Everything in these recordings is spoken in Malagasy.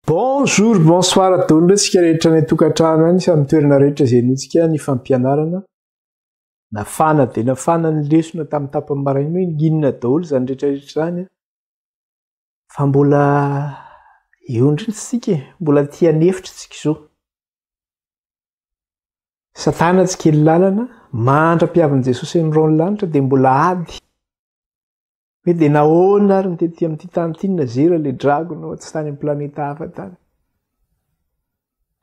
Bonjour, bonsoir à tous. Tsika rehetra ny tokantrano any samy toerana rehetra izay nitsika ny fampianarana. Nafana dia nafana ny lesona tamin'ny tapany maraina hoe nginona daholo izany rehetrarehetra izany. Fa mbola iondritsika, mbola tia nefitra tsika izao. Satana tsy kely lalana, mandra-piavin'i Jesosy ny rao ny lanitra dia mbola ady. Hoe dia nahoana ary nitety amin'ity tany ity nazera ilay dragona tsy tany amin'ny planeta hafa tany.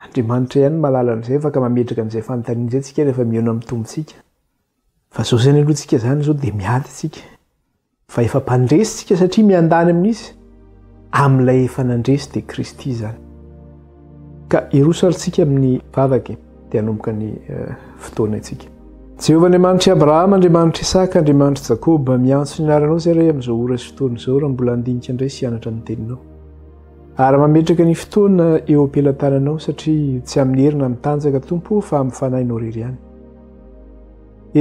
Andriamanitra ihany mahalala an'izay afaka mametraka an'izay fanontaniana izay tsika rehefa mihaona amin'ny tombontsika. Fa izao izay ny alohantsika izany izao dia miady tsika. Fa efa mpandresy tsika satria miandany amin'izy. Amin'ilay efa nandresy dia Kristy izany. Ka irosarintsika amin'ny vavaka dia hanomboka ny fotoana itsika. Jehovah Andriamanitra Abrahama, Andriamanitra Isaka, Andriamanitra Jakoba, miantso ny anaranao izay iray amin'izao ora sy fotoana izao raha mbola handinika indray sy hianatra ny teninao. Ary mametraka ny fotoana eo am-pelantananao satria tsy amin'ny herina mitanjaka Tompo fa amin'ny fanahinao irery ihany.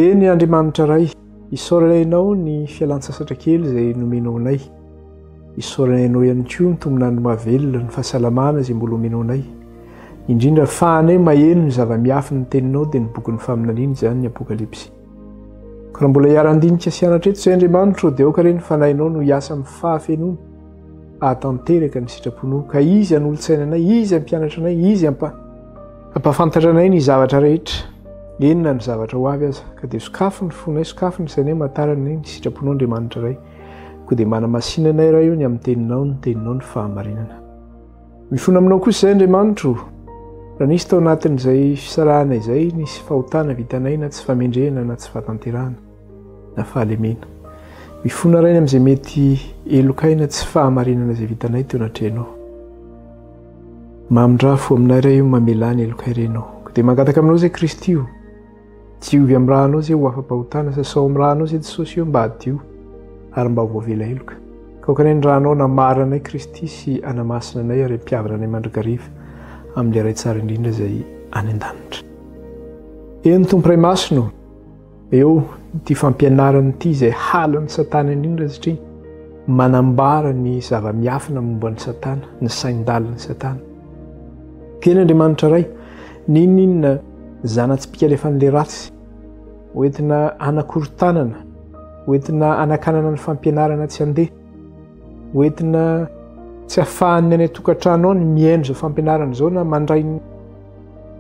Eny Andriamanitra iray, isaoranao ny fialan-tsasatra kely izay nomenao anay. Isaoranao ihany koa ny tombonandro mahavelona ny fahasalamana izay mbola omenao anay. Indrindra fahanay maheno ny zava-miafy ny teninao dia ny boky ny faminaniana izany ny Apokalipsy. Ka raha mbola hiara-ndinika sy hianatra eto izay Andriamanitra dia aoka ireny fanahinao no hiasa amin'ny fahafenoana ahatanteraka ny sitraponao ka izy hanolo-tsaina anay, izy hampianatra anay, izy hampafantatra anay ny zavatra rehetra. Enona ny zavatra ho avy aza ka dia sokafony fonay, sokafony izay matarana ny sitraponao Andriamanitra iray. Koa dia manamasinanay iray eo ny amin'ny teninao ny fahamarinana. Mifona aminao kosa izay Andriamanitra. Raha nisy tao anatin'izay fisarahana izay nisy fahotana vitanay na tsy famendrehana na tsy fahatanterahana na fahalemena. Mifona rainy amin'izay mety elokaina tsy fahamarinana izay vitanay teo anatrehanao. Mamindrafo aminay iray io mamelany elokay renao. Dia mangataka aminao izay Kristy io. Tsy ovy amin'ny rahanao izay ho afa-pahotana sasao amin'ny rahanao izay Jesosy io mba hadio ary mba ho avela eloka. Ka okanay ny rahanao namaranay Kristy sy anamasina anay ary ampiavana anay mandrakariva amin'ilay ray tsara indrindra izay any an-danitra. Eny Tompo Iray Masina, eo ity fampianarana ity izay halan'ny Satana indrindra satria manambara ny zava-miafina momba ny Satana, ny sain-dalina Satana. Keny Andriamanitra iray, ninona zana-tsipika alefan'ilay ratsy, hoentina anakorotanana, hoentina anakanana ny fampianarana tsy handeha, hoentina tsy ahafahan'ny any tokantrano ao ny mihaino izao fampianarana izao na mandray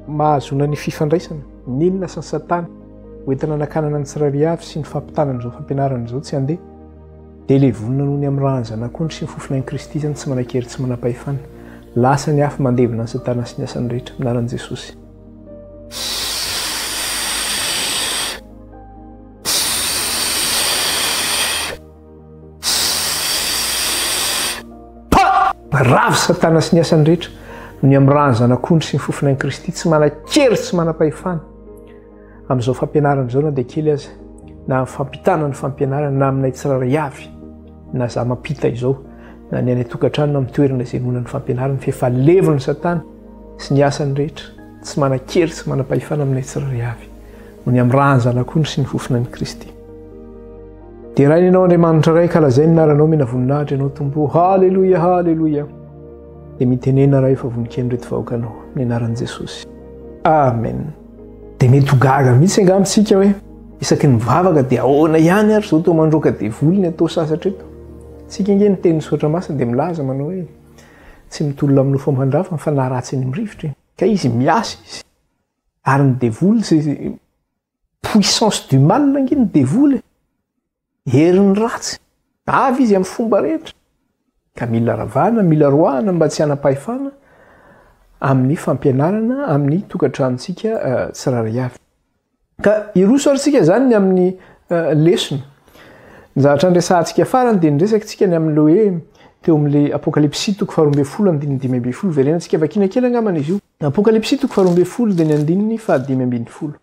mahazona ny fifandraisana. Ninona sy ny Satana hoentina anakanana ny tsirairay avy sy ny fampitanana izao fampianarana izao tsy handeha. Dia ilay vonona noho ny amin'ny rahan'ny zanak'ondry sy ny fofona an'i Kristy izany tsy manan-kery tsy manam-pahefana. Lasa ny afo mandevina ny Satana sy ny asany rehetra minaran'i Jesosy. Ravy Satana sy ny asany rehetra no ny amin'ny rahan'ny zanak'ondry sy ny fofona an'i Kristy tsy manan-kery tsy manam-pahefana. Amin'izao fampianarana izao na dia kely aza, na amin'ny fampitana ny fampianarana na aminay tsirairay avy, na za mampita izao, na ny any tokantrano na amin'ny toerana izay noana ny fampianarana fa efa levon'ny Satana sy ny asany rehetra tsy manan-kery tsy manam-pahefana aminay tsirairay avy no ny amin'ny rahan'ny zanak'ondry sy ny fofona an'i Kristy. Dia raha ianao Andriamanitra iray ka lazay ny naranao mena voninahitra ianao Tompo. Halleluia, halleluia. Dia mitenena raha efa vonikeny reto vahoakanao ny anaran'i Jesosy. Amen. Dia mety ho gaga mihitsy angamitsika hoe isaky ny mivavaka dia ahoana ihany ary izao tao mandroaka devoly ny atao sasatra eto. Tsika inge ny teny misaotra masina dia milaza manao hoe tsy mitolona amin'ny fomban-drafa fa naharatsy ny mirivitra. Ka izy miasa izy. Ary ny devoly c'est puissance du mal nge ny devoly. Herin'ny ratsy. Avy izy amin'ny fomba rehetra. Ka mila ravana, mila roahana mba tsy hanam-pahefana amin'ny fampianarana amin'ny tokantranontsika tsirairay avy. Ka irosarintsika izany ny amin'ny lesona. Ny zavatra andresantsika farany dia nidresakintsika ny amin'ilay hoe teo amin'ilay Apokalipsy 7:12 verenantsika vakina kely angamana izy io. Apokalipsy 7:12 dia ny andininy 5:12.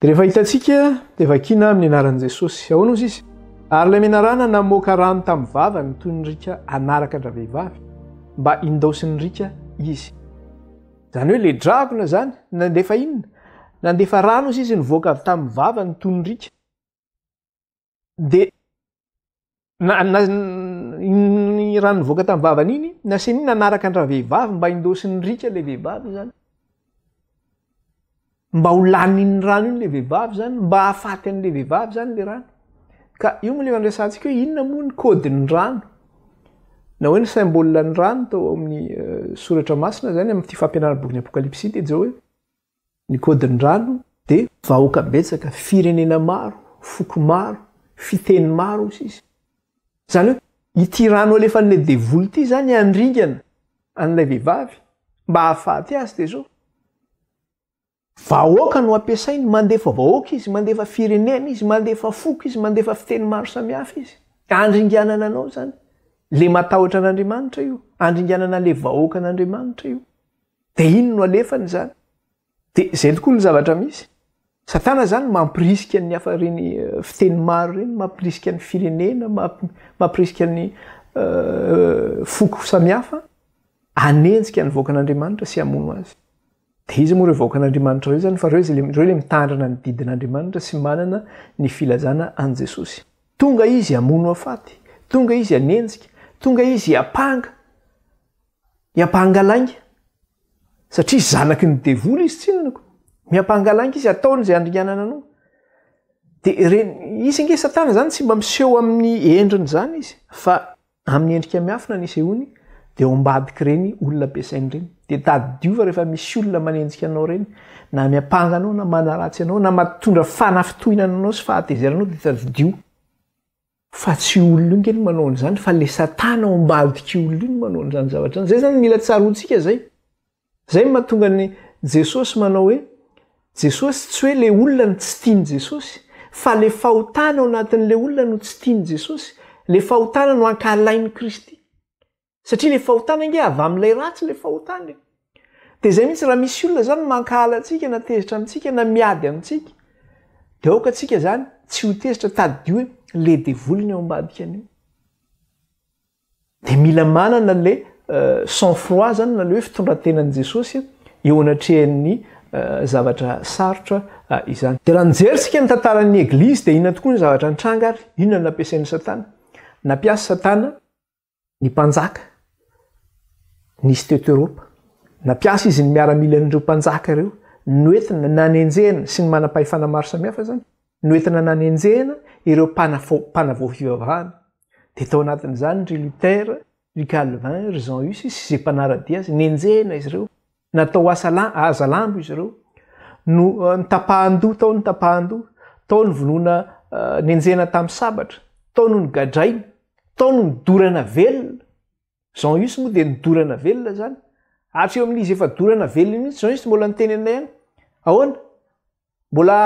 Dia rehefa hitantsika dia vakina amin'ny anaran'i Jesosy. Ahoana ozy izy? Ary ilay menarana namoaka rano tamin'ny vavany toy ny rika anaraka andravehivavy mba indaosiny rika izy. Izany hoe ilay dragona izany nandefa inona? Nandefa rano izy nivoaka avy tamin'ny vavany toy ny rika. Dia ny rano nivoaka tamin'ny vavany iny naseniny nanaraka andra vehivavy mba indosiny rika le vehivavy zany mba ho laniny rano iny le vehivavy zany mba hahafaty an'le vehivavy zany le rano ka io moa le mandresantsika hoe inona moa ny kodiny rano na hoe ny symbole ny rano tao amin'ny soratra masina zany amin'ity fampianarana boky ny apokalipsy dia zao hoe ny kodiny rano dia vahoaka betsaka firenena maro foko maro fiteny maro izy zany hoe ity rano alefa n'le devoly ity zany andringana an'ilay vehivavy mba hahafaty azy dia zao vahoaka no ampiasainy mandefa vahoaka izy mandefa firenena izy mandefa foko izy mandefa fiteny maro samihafa izy andringanana anao zany le matahotra an'Andriamanitra io andringanana le vahoaka an'Andriamanitra io dia iny no alefany zany dia zay tokoa ny zavatra misy Satana zany mampirisika ny hafa reny fiteny maro reny mampirisika ny firenena mampirisika ny foko samihafa anenjika ny voakan'Andriamanitra sy hamono azy dia izy moa ireo voakan'Andriamanitra reo zany fa reo le mitandrina ny didin'Andriamanitra sy manana ny filazana an Jesosy tonga izy hamono afaty tonga izy anenjika tonga izy hiampahangalainga satria zanaky ny devoly izy tsinonako miampahangalainga izy ataony zay andringanana anao dia izy nge Satana zany tsy mba miseho amin'ny endriny zany izy fa amin'ny endrika miafina ny isehony dia ombadiky reny olona ampiasainy reny dia tadidiova rehefa misy olona manenjika anao reny na miampahanga anao na manaratsy anao na matondra fanafitohinana anao sy fahatezeranao dia tadidio fa tsy olona io ngeny manao an'izany fa le Satana ombadiky olona io manao an'izany zavatra zay zany mila tsaroantsika zay mahatonga ny Jesosy manao hoe Jesosy tsy hoe le olona no tsy tiany Jesosy fa le fahotana ao anatin'le olona no tsy tiany Jesosy le fahotana no ankalain'ny Kristy satria le fahotana nge avy amin'ilay ratsy le fahotana dia zay mihitsy raha misy olona zany mankala antsika na tezitra amintsika na miady amintsika dia aoka atsika zany tsy ho tezitra tadidio hoe le devoliny ao ambadika an'io dia mila manana le sang froid zany na le hoe fitondrantenan'i Jesosy eo anatrehan'ny zavatra sarotra izany dia raha nijeritsika ny tantaran'ny Eglizy dia inona tokoa ny zavatra nitranga ary inona no nampiasain'ny Satana nampiasa Satana ny mpanjaka nisy teto Eropa nampiasa izy ny miaramila n'ireo mpanjaka ireo noentina nanenjehana sy ny manam-pahefana maro samihafa zany noentina nanenjehana ireo mpanavoafivavahana dia tao anatin'izany ry Luther ry Calvin ry Jean Hus sy zay mpanaradia azy nenjehana izy ireo natao aza lambo izy ireo no nitapahan-doha tao ny tapahan-doha tao ny vonoana nenjehana tamin'ny sabatra tao no ny gadraina tao no nidorana velona Jean Hus moa dia nidorana velona zany hatry eo amin'izy efa dorana velona mihitsy Jean Hus mbola niteny anay any ahoana mbola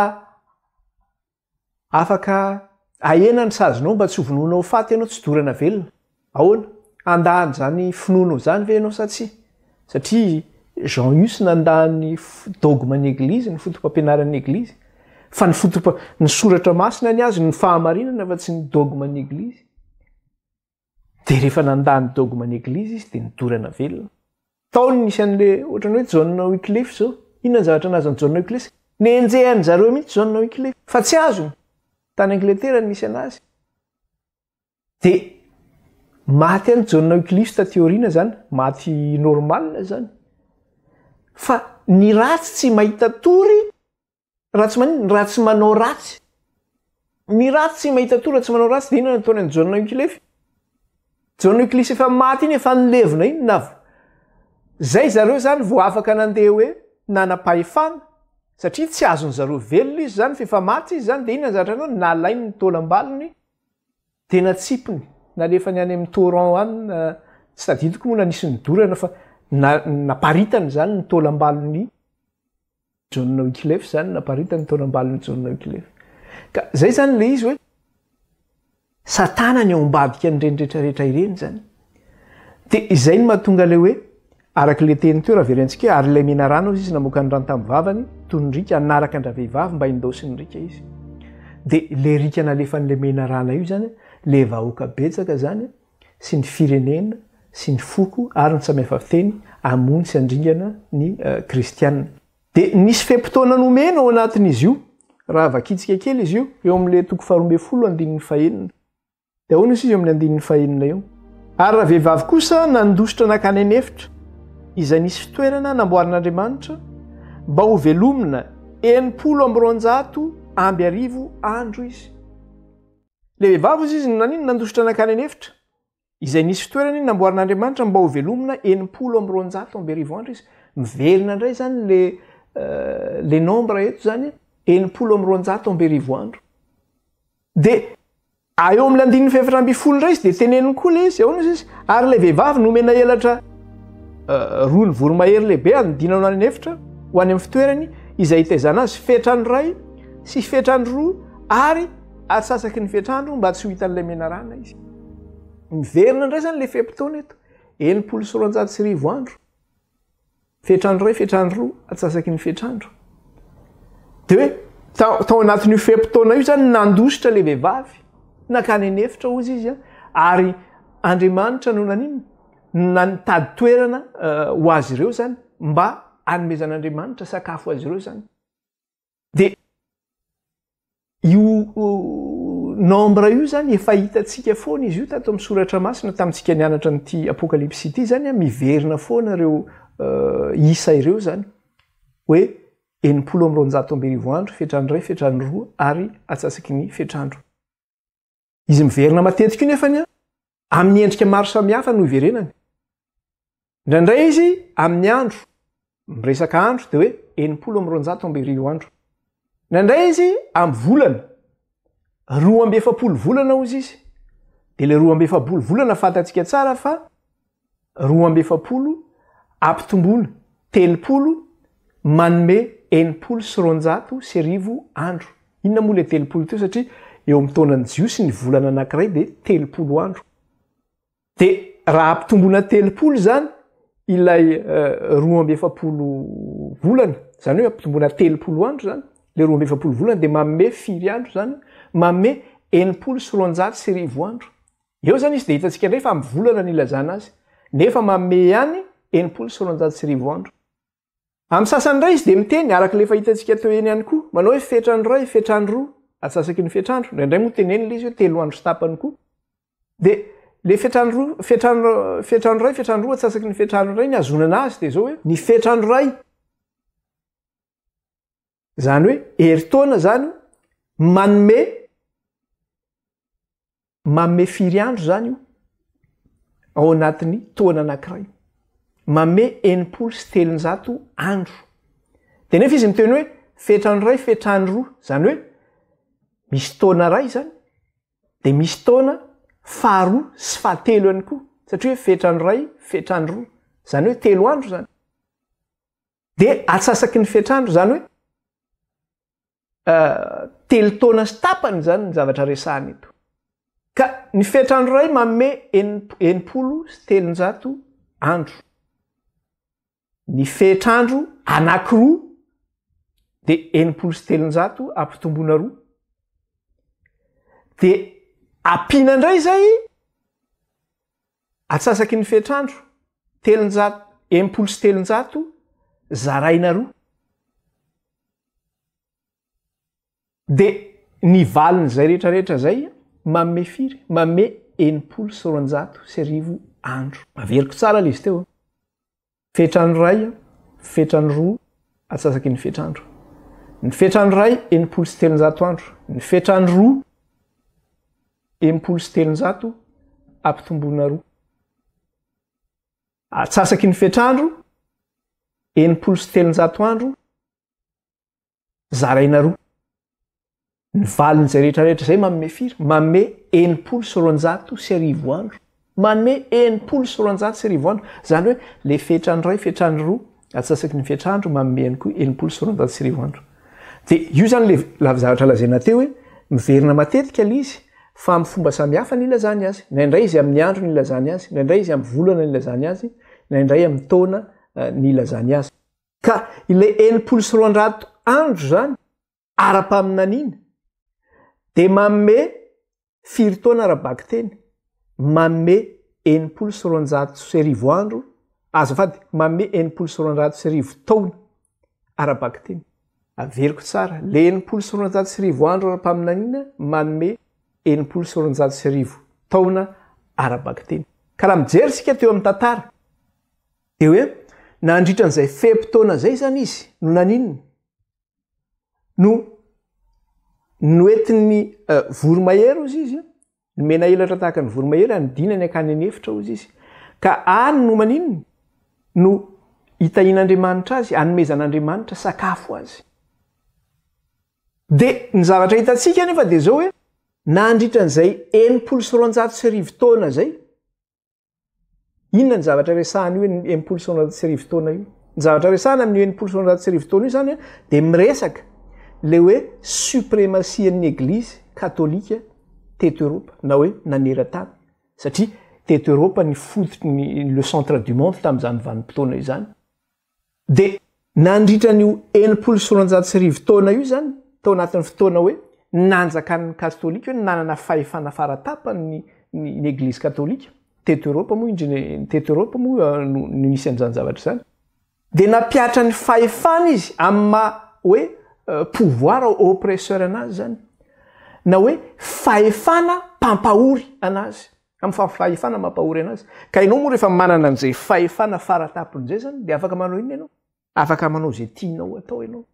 afaka ahena ny sazonao mba tsy ho vonoanao faty ianao tsy dorana velona ahoana andahany zany finoanao zany ve ianao satria Jean Hus nandahany dogma-ny Eglizy ny fotom-pampianaran'ny Eglizy fa ny soratra masina ny azy ny fahamarinana fa tsy ny dogma-ny Eglizy dia rehefa nandahany dogma-ny Eglizy izy dia nidorana velona taony nisy an'le ohatrany hoe John Wycliffe zao inona ny zavatra nazany John Wycliffe nenjehany zareo mihitsy John Wycliffe fa tsy azony tany Angletera nisy anazy dia maty any John Wycliffe tateoriana zany maty normalina zany fa ny ratsy tsy mahita tory raha tsy manao ratsy ny ratsy tsy mahita tory raha tsy manao ratsy dia inona nataony any John Wycliffe John Wycliffe efa maty iny efa nilevina iny na zay zareo zany vao afaka nandeha hoe nanam-pahefana satria tsy azony zareo velona izy zany fa efa maty izy zany dia inona ny zavatra nao nalainy ny tolam-balony dia natsipony nalefany any amin'ny torrent any tsy tadidiko moa na nisy nidorana fa naparitany zany ny tolam-balony John Wycliffe zany naparitany ny tolam-balony John Wycliffe ka zay zany le izy hoe Satana ny ao ambadika ny rehetrarehetra ireny zany dia izay ny mahatonga le hoe araka le teny teo raha verentsika ary ilay mena rano izy namoaka ny rano tamin'ny vavany toy ny rika anaraka andra vehivavy mba indosy ny rika izy dia le rika nalefan'le mena rana io zany le vahoaka betsaka zany sy ny firenena sy ny foko ary ny samihafa fiteny amony sy andringana ny kristianina dia nisy fempotoana nomena ao anatin'izy io raha vakitsika kely izy io eo amin'le toko 12 andininy fahenina dia ahoana izy io amin'ny andininy fahenina eo ary raha vehivavy kosa nandositra nakany anefitra izay nisy fitoerana namboarin'Andriamanitra mba ho velomina 700 amby arivo andro izy. Le vehivavy izy nanino nandositra nakany anefitra izay nisy fitoerana namboarin'Andriamanitra mba ho velomina 700 amby arivo andro izy. Miverina indray zany le nombre eto zany 700 amby arivo andro. De eo amin'ny 170 indray izy de teneniny koa le izy ahoana izy ary le vehivavy nomena elatra roa ny voromahery lehibe anodina ao any efitra ho any amin'ny fitoerany izay hitezana azy fetrany ray sy fetrany roa ary atsasaky ny fetrandro mba tsy ho hitan'ilay menarana izy. Miverina indray zany le fepitaona eto 700 andro. Fetrandro ray fetrany roa atsasaky ny fetrandro. De hoe tao anatin'io fepitaona io zany nandositra le vehivavy nakany anefitra ozy izy ary Andriamanitra no nanino nantady toerana ho azy ireo zany mba anomezan'Andriamanitra sakafo azy ireo zany. De io nombre io zany efa hitantsika foana izy io tato amin'ny soratra masina tamintsika nianatra nyty apokalipsy ity zany miverina foana ireo isa ireo zany hoe 700 amby arivo andro fetrany ray fetrany roa ary atsasaky ny fetrandro. Izy miverina matetika io nefany amin'ny endrika maro samihafa no iverenany. Indraindray izy amin'ny andro miresaka andro de hoe 700 amby arivo andro. Indraindray izy amin'ny volana 270 volana ozy izy. De le 270 volana fantatsika tsara fa 270 ampitomboana 30 manome 700 sy arivo andro. Inona moa le 30 teo satria eo amin'ny taonany jiosy ny volana anankiray de 30 andro. De raha ampitomboana 30 zany ilay 270 volana zany hoe ampitomboana 30 andro zany le 270 volana de manome 4 andro zany manome 700 sy arivo andro. Eo zany izy de hitantsika indray fa amin'ny volana nilazana azy nefa manome ihany 700 sy arivo andro. Amin'ny sasany indray izy de miteny araka le fa hitantsika teo eny ihany koa manao hoe fetrany ray fetrany roa atsasaky ny fetrandro. Indraindray moa teneny le izy hoe 3 andro sy tapany koa. De le fetrany ray fetrany roa atsasaky ny fetrandro ray ny azonana azy de zao hoe ny fetrandro ray zany hoe herintaona zany manome 4 andro zany io ao anatin'ny taona anankiray. Manome 700 andro. De nefa izy miteny hoe fetrany ray fetrany roa zany hoe misy taona ray zany de misy taona faharoa sy fahatelo ihany koa satria hoe fetrany ray fetrany roa zany hoe 3 andro zany. De atsasaky ny fetrandro zany hoe 3 taona sy tapany zany ny zavatra resahany eto. Ka ny fetrandro ray manome 700 andro. Ny fetrandro anankiroa de 700 ampitomboana roa. De ampina indray zay atsasaky ny fetrandro 700 zaraina roa. De ny valiny zay rehetrarehetra zay manome firy manome 700 sy arivo andro. Averiko tsara le izy teo. Fetrandro ray fetrany roa atsasaky ny fetrandro. Ny fetrandro ray 700 andro. Ny fetrandro roa 700 ampitomboana roa. Atsasaky ny fetrandro 700 andro zaraina roa. Ny valiny zay rehetrarehetra zay manome firy manome 700 sy arivo andro. Manome 700 sy arivo andro zany hoe le fetrandro ray fetrandro roa atsasaky ny fetrandro manome ihany koa 700 sy arivo andro. De io zany le zavatra lazaina teo hoe miverina matetika le izy fa amin'ny fomba samihafa nilazany azy. Indraindray izy amin'ny andro nilazany azy, indraindray izy amin'ny volana nilazany azy, indraindray amin'ny taona nilazany azy. Ka ilay 700 andro zany ara-paminaniana de manome 4 taona arabaky teny manome 700 sy arivo andro azafady manome 700 sy arivo taona arabaky teny. Averiko tsara le 700 sy arivo andro ara-paminaniana manome 700 sy arivo taona arabaky teny. ka raha mijery sika teo amin'ny tantara de hoe nandritra n'izay fem-potoana zay zany izy no naninony no noentin'ny voromahery ozy izy nomena elatra tahaka ny voromahery anydinany akany anefitra ozy izy ka any no maninony no hitahin'Andriamanitra azy anomezan'Andriamanitra sakafo azy de ny zavatra hitatsika nefa de zao hoe nandritra n'izay 900 taona zay inona ny zavatra resahany io 900 taona io ny zavatra resahana amin'ny 900 taona io zany de miresaka le hoe suprématie-n'ny Église katolika teto Europa na hoe naneran-tany satria teto Europa ny fototry le centre du monde tamin'izany vanim-potoana io zany de nandritra n'io 900 taona io zany tao anatin'ny fotoana hoe nanjakan'ny katolika hoe nanana fahefana faratapany ny Église katolika teto Europa moa teto Europa moa no nisy an'izany zavatra zany de napiatra ny fahefana izy amin'ny hoe pouvoir oppresseur anazy zany na hoe fahefana mpampahory anazy amin'ny fahefana mampahory anazy ka ianao moa rehefa manana an'izay fahefana faratapony zay zany de afaka manao inona ianao afaka manao zay tianao atao ianao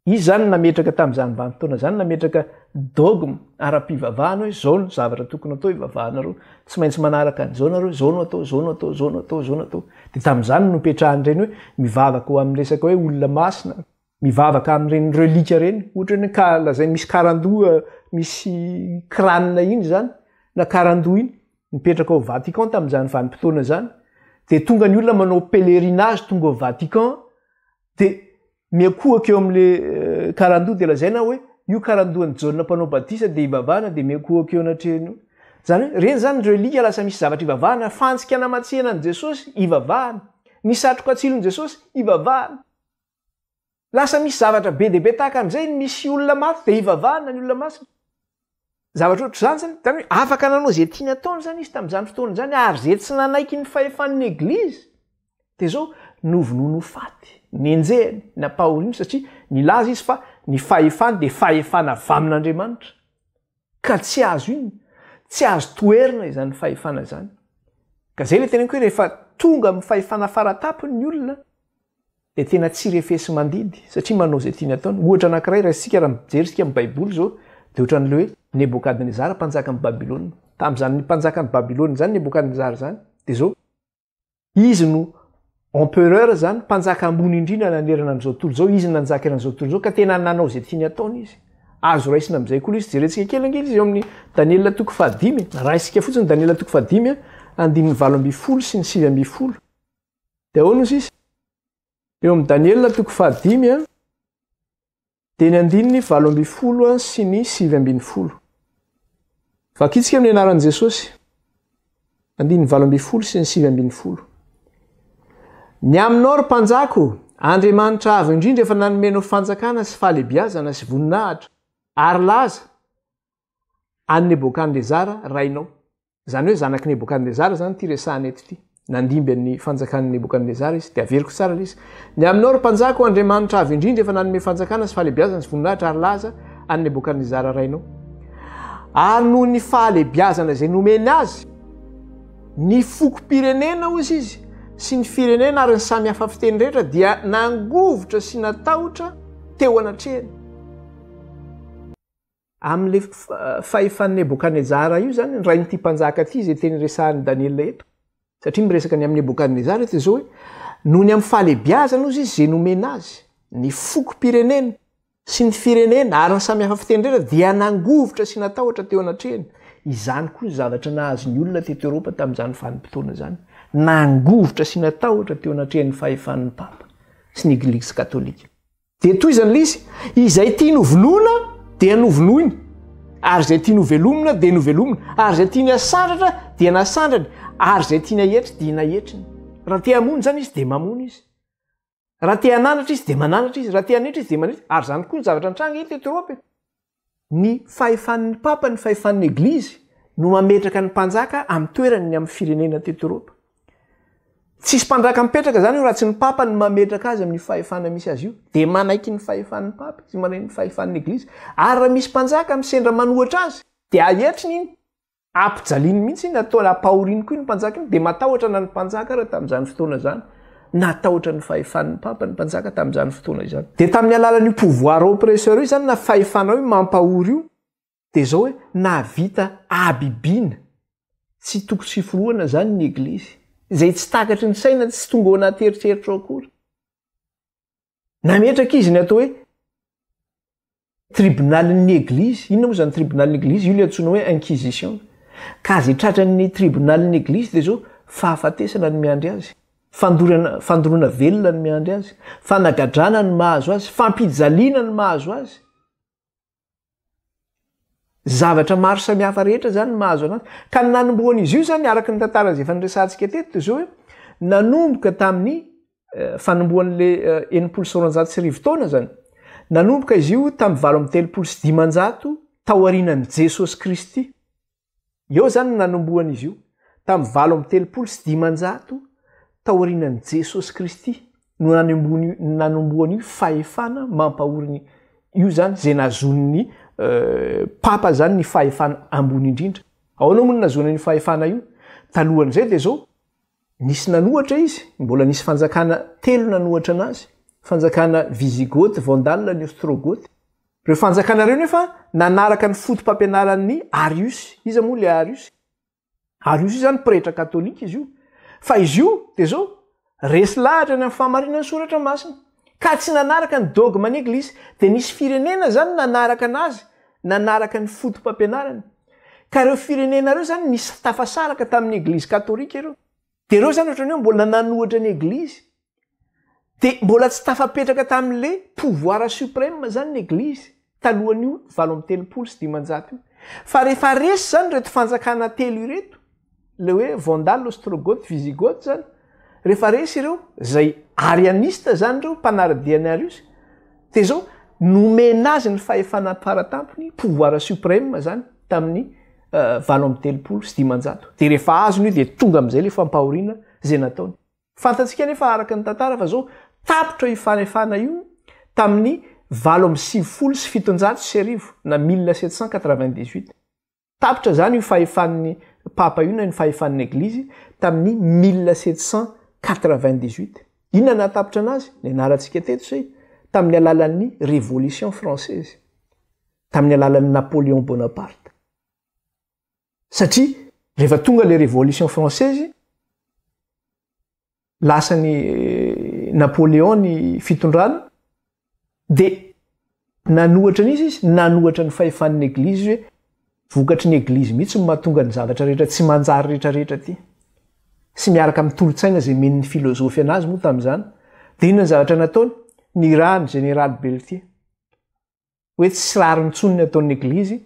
izy zany nametraka tamin'izany vanim-potoana zany nametraka dogme ara-pivavahana hoe zao no zavatra tokony atao ivavahanareo tsy maintsy manaraka an'izao nareo zao no atao zao no atao zao no atao zao no atao de tamin'izany no petrahany reny hoe mivavaka ho amin'ny resaka hoe olona masina mivavaka amin'ireny relika reny ohatra hoe ka lazay misy karandoa misy kranina iny zany na karandoa iny mipetraka ao Vatican tamin'izany vanim-potoana zany de tonga ny olona manao pèlerinage tonga ao Vatican de miakohaka eo amin'le karandoa de lazaina hoe io karandoan'ny Jaune mpanao batisa de ivavahana de miakohaka eo anatrehany io zany hoe reny zany relika lasa misy zavatra ivavahana fantsika namatsiana an' Jesosy ivavahana ny satroka atsilon'i Jesosy ivavahana lasa misy zavatra be de be tahaka an'izay misy olona maty de ivavahana ny olona masina zavatra ohatr'izany zany zany hoe afaka nanao zay tiany ataony zany izy tamin'izany fotoana zany ary zay tsy nanaiky ny fahefan'ny Église de zao novonono faty nenjehany napahoriny satria nilaza izy fa ny fahefany de fahefana avy amin'Andriamanitra ka tsy azo iny tsy azo toerina izany fahefana zany ka zay le teneniko hoe rehefa tonga amin'ny fahefana faratapony ny olona de tena tsy refesy mandidy satria manao zay tiany ataony ohatra anankiray raha isika raha mijery sika amin'ny baiboly zao de ohatran'le hoe Nebokadnezara mpanjaka ny Babilôna tamin'izany mpanjaka ny Babilôna zany Nebokadnezara zany de zao izy no empereur zany mpanjaka ambony indrindra nanerana an'izao tontolo zao izy nanjaka an'izao tontolo zao ka tena nanao zay tiany ataony izy azo raisina amin'izay koa izy jerentsika kelangely izy eo amin'ny Daniela 5 raisika fotsiny Daniela 5 7 sy ny 7 de ahoana izy eo amin'ny Daniela 5 de ny 7 sy ny 7 vakitsika amin'ny anaran'i Jesosy 7 sy ny 7 ny aminao ry mpanjako Andriamanitra avo indrindra efa nanomenao fanjakana sy fahalebiazana sy voninahitra ary laza any Nebokadnezara rainao zany hoe zanaky Nebokadnezara zany ty resahany eto ty nandimby amin'ny fanjakan'ny Nebokadnezara izy de averiko tsara izy ny aminao ry mpanjako Andriamanitra avo indrindra efa nanome fanjakana sy fahalebiazana sy voninahitra ary laza any Nebokadnezara rainao ary noho ny fahalebiazana zay nomeny azy ny fokom-pirenena ozy izy sy ny firenena ary ny samy hafa fiteny rehetra dia nangovotra sy natahotra teo anatrehany amin'le fahefan'ny Nebokadnezara io zany ray nyty mpanjaka ty zay teny resahan'ny Daniela eto satria miresaka ny amin'ny Nebokadnezara eto zao hoe noho ny amin'ny fahalebiazana ozy izy zay nomena azy ny fokom-pirenena sy ny firenena ary ny samy hafa fiteny rehetra dia nangovotra sy natahotra teo anatrehany izany koa zavatra nahazo ny olona teto Europa tamin'izany vanim-potoana zany nangovotra sy natahotra teo anatrehany fahefan'ny papa sy ny Église katolika de toy izany lizy izay tia novonoina de novonoiny ary zay tia novelomina de novelomina ary zay tia nasandratra dia nasandrany ary zay tia nahetra dia nahetriny raha tia hamony zany izy de mamony izy raha tia hanandratra izy de manandratra izy raha tia hanetra izy de manetra ary zany koa ny zavatra antranga eto teto Europa ny fahefan'ny papa ny fahefan'ny Église no mametraka ny mpanjaka amin'ny toerany ny amin'ny firenena teto Europa tsisy mpanjaka mipetraka zany io raha tsy ny papa ny mametraka azy amin'ny fahefana misy azy io de manaiky ny fahefan'ny papa sy manaiky ny fahefan'ny Église ary raha misy mpanjaka misendra manohatra azy de ahetriny iny ampijaliany mihitsy natao napahoriny koa ny mpanjaka iny dia matahotra na ny mpanjaka raha tamin'izany fotoana zany natahotra ny fahefan'ny papa ny mpanjaka tamin'izany fotoana izany dia tamin'ny alalan'io pouvoir oppresseur io zany na fahefanao io mampahory io dia zao hoe navita abibiana tsy toko sy foroana zany ny eglizy izay tsy takatry ny saina tsy tonga ao anaty eritreritra ao akory nametraka izy ny atao hoe tribunalin'ny eglizy inona moa zany tribunalin'ny eglizy io le antsoina hoe inquisition ka zay tratran'ny tribunalin'ny eglizy dia zao fahafatesana ny miandry azy fandoroana velona ny miandry azy fanagadrana ny mahazo azy fampijaliana ny mahazo azy zavatra maro samihafa rehetra zany ny mahazo anazy ka ny nanomboan'izy io zany araka ny tantara zay efa niresantsika teto dia zao hoe nanomboka tamin'ny fanomboan'le 900 taona zany nanomboka izy io tamin'ny 8 taorianan'i Jesosy Kristy eo zany nanomboan'izy io tamin'ny 8 taorianan'i Jesosy Kristy no nanomboan'io fahefana mampahoriny io zany zay nazon'ny papa zany ny fahefana ambony indrindra ao moa nazonany fahefana io talohan'izay dia zao nisy nanohatra izy mbola nisy fanjakana telo nanohatra anazy fanjakana Visigoth, Vandal, ny Ostrogoth reo fanjakana reo nefa nanaraka ny fotom-pampianaran'ny Arius iza moa le Arius io zany pretra katolika izy io fa izy io dia zao resy lahatra ny amin'ny fahamarinan'ny soratra masina ka tsy nanaraka ny dogma ny eglizy dia nisy firenena zany nanaraka anazy nanaraka ny fotom-pampianarany ka reo firenena reo zany nisy tafasaraka tamin'ny eglizy katolika ireo dia reo zany ohatrany hoe mbola nanohatra ny eglizy dia mbola tsy tafapetraka tamin'le pouvoir suprême zany ny eglizy talohan'io 7 io fa rehefa resy zany reto fanjakana telo ireto le hoe Vandal, Ostrogoth, Visigoth zany rehefa resy ireo zay arianista zany reo mpanaradiany Arius dia zao nomena azy ny fahefana paratampony pouvoir suprême zany tamin'ny 7 dia rehefa azony io dia tonga amin'izay le fampahoriana zay nataony fantatsika nefa araka ny tantara fa zao tapotra io fanefana io tamin'ny 770 na 1798 tapotra zany io fahefan'ny papa io na ny fahefan'ny eglizy tamin'ny 1798 inona natapotra anazy ny anarantsika teto zay tamin'ny alalan'ny révolution française tamin'ny alalan'ny Napoléon Bonaparte satria rehefa tonga le révolution française lasany Napoléon ny fitondrana dia nanohatra n'izy izy nanohatra ny fahefan'ny eglizy hoe vokatry ny eglizy mihitsy no mahatonga ny zavatra rehetra tsy manjary rehetrarehetra ty sy miaraka amin'ny tolotsaina zay men'ny filozofy anazy moa tamin'izany dia inona ny zavatra nataony ny rany général Berthier hoe tsy rary nitsony ny ataon'ny eglizy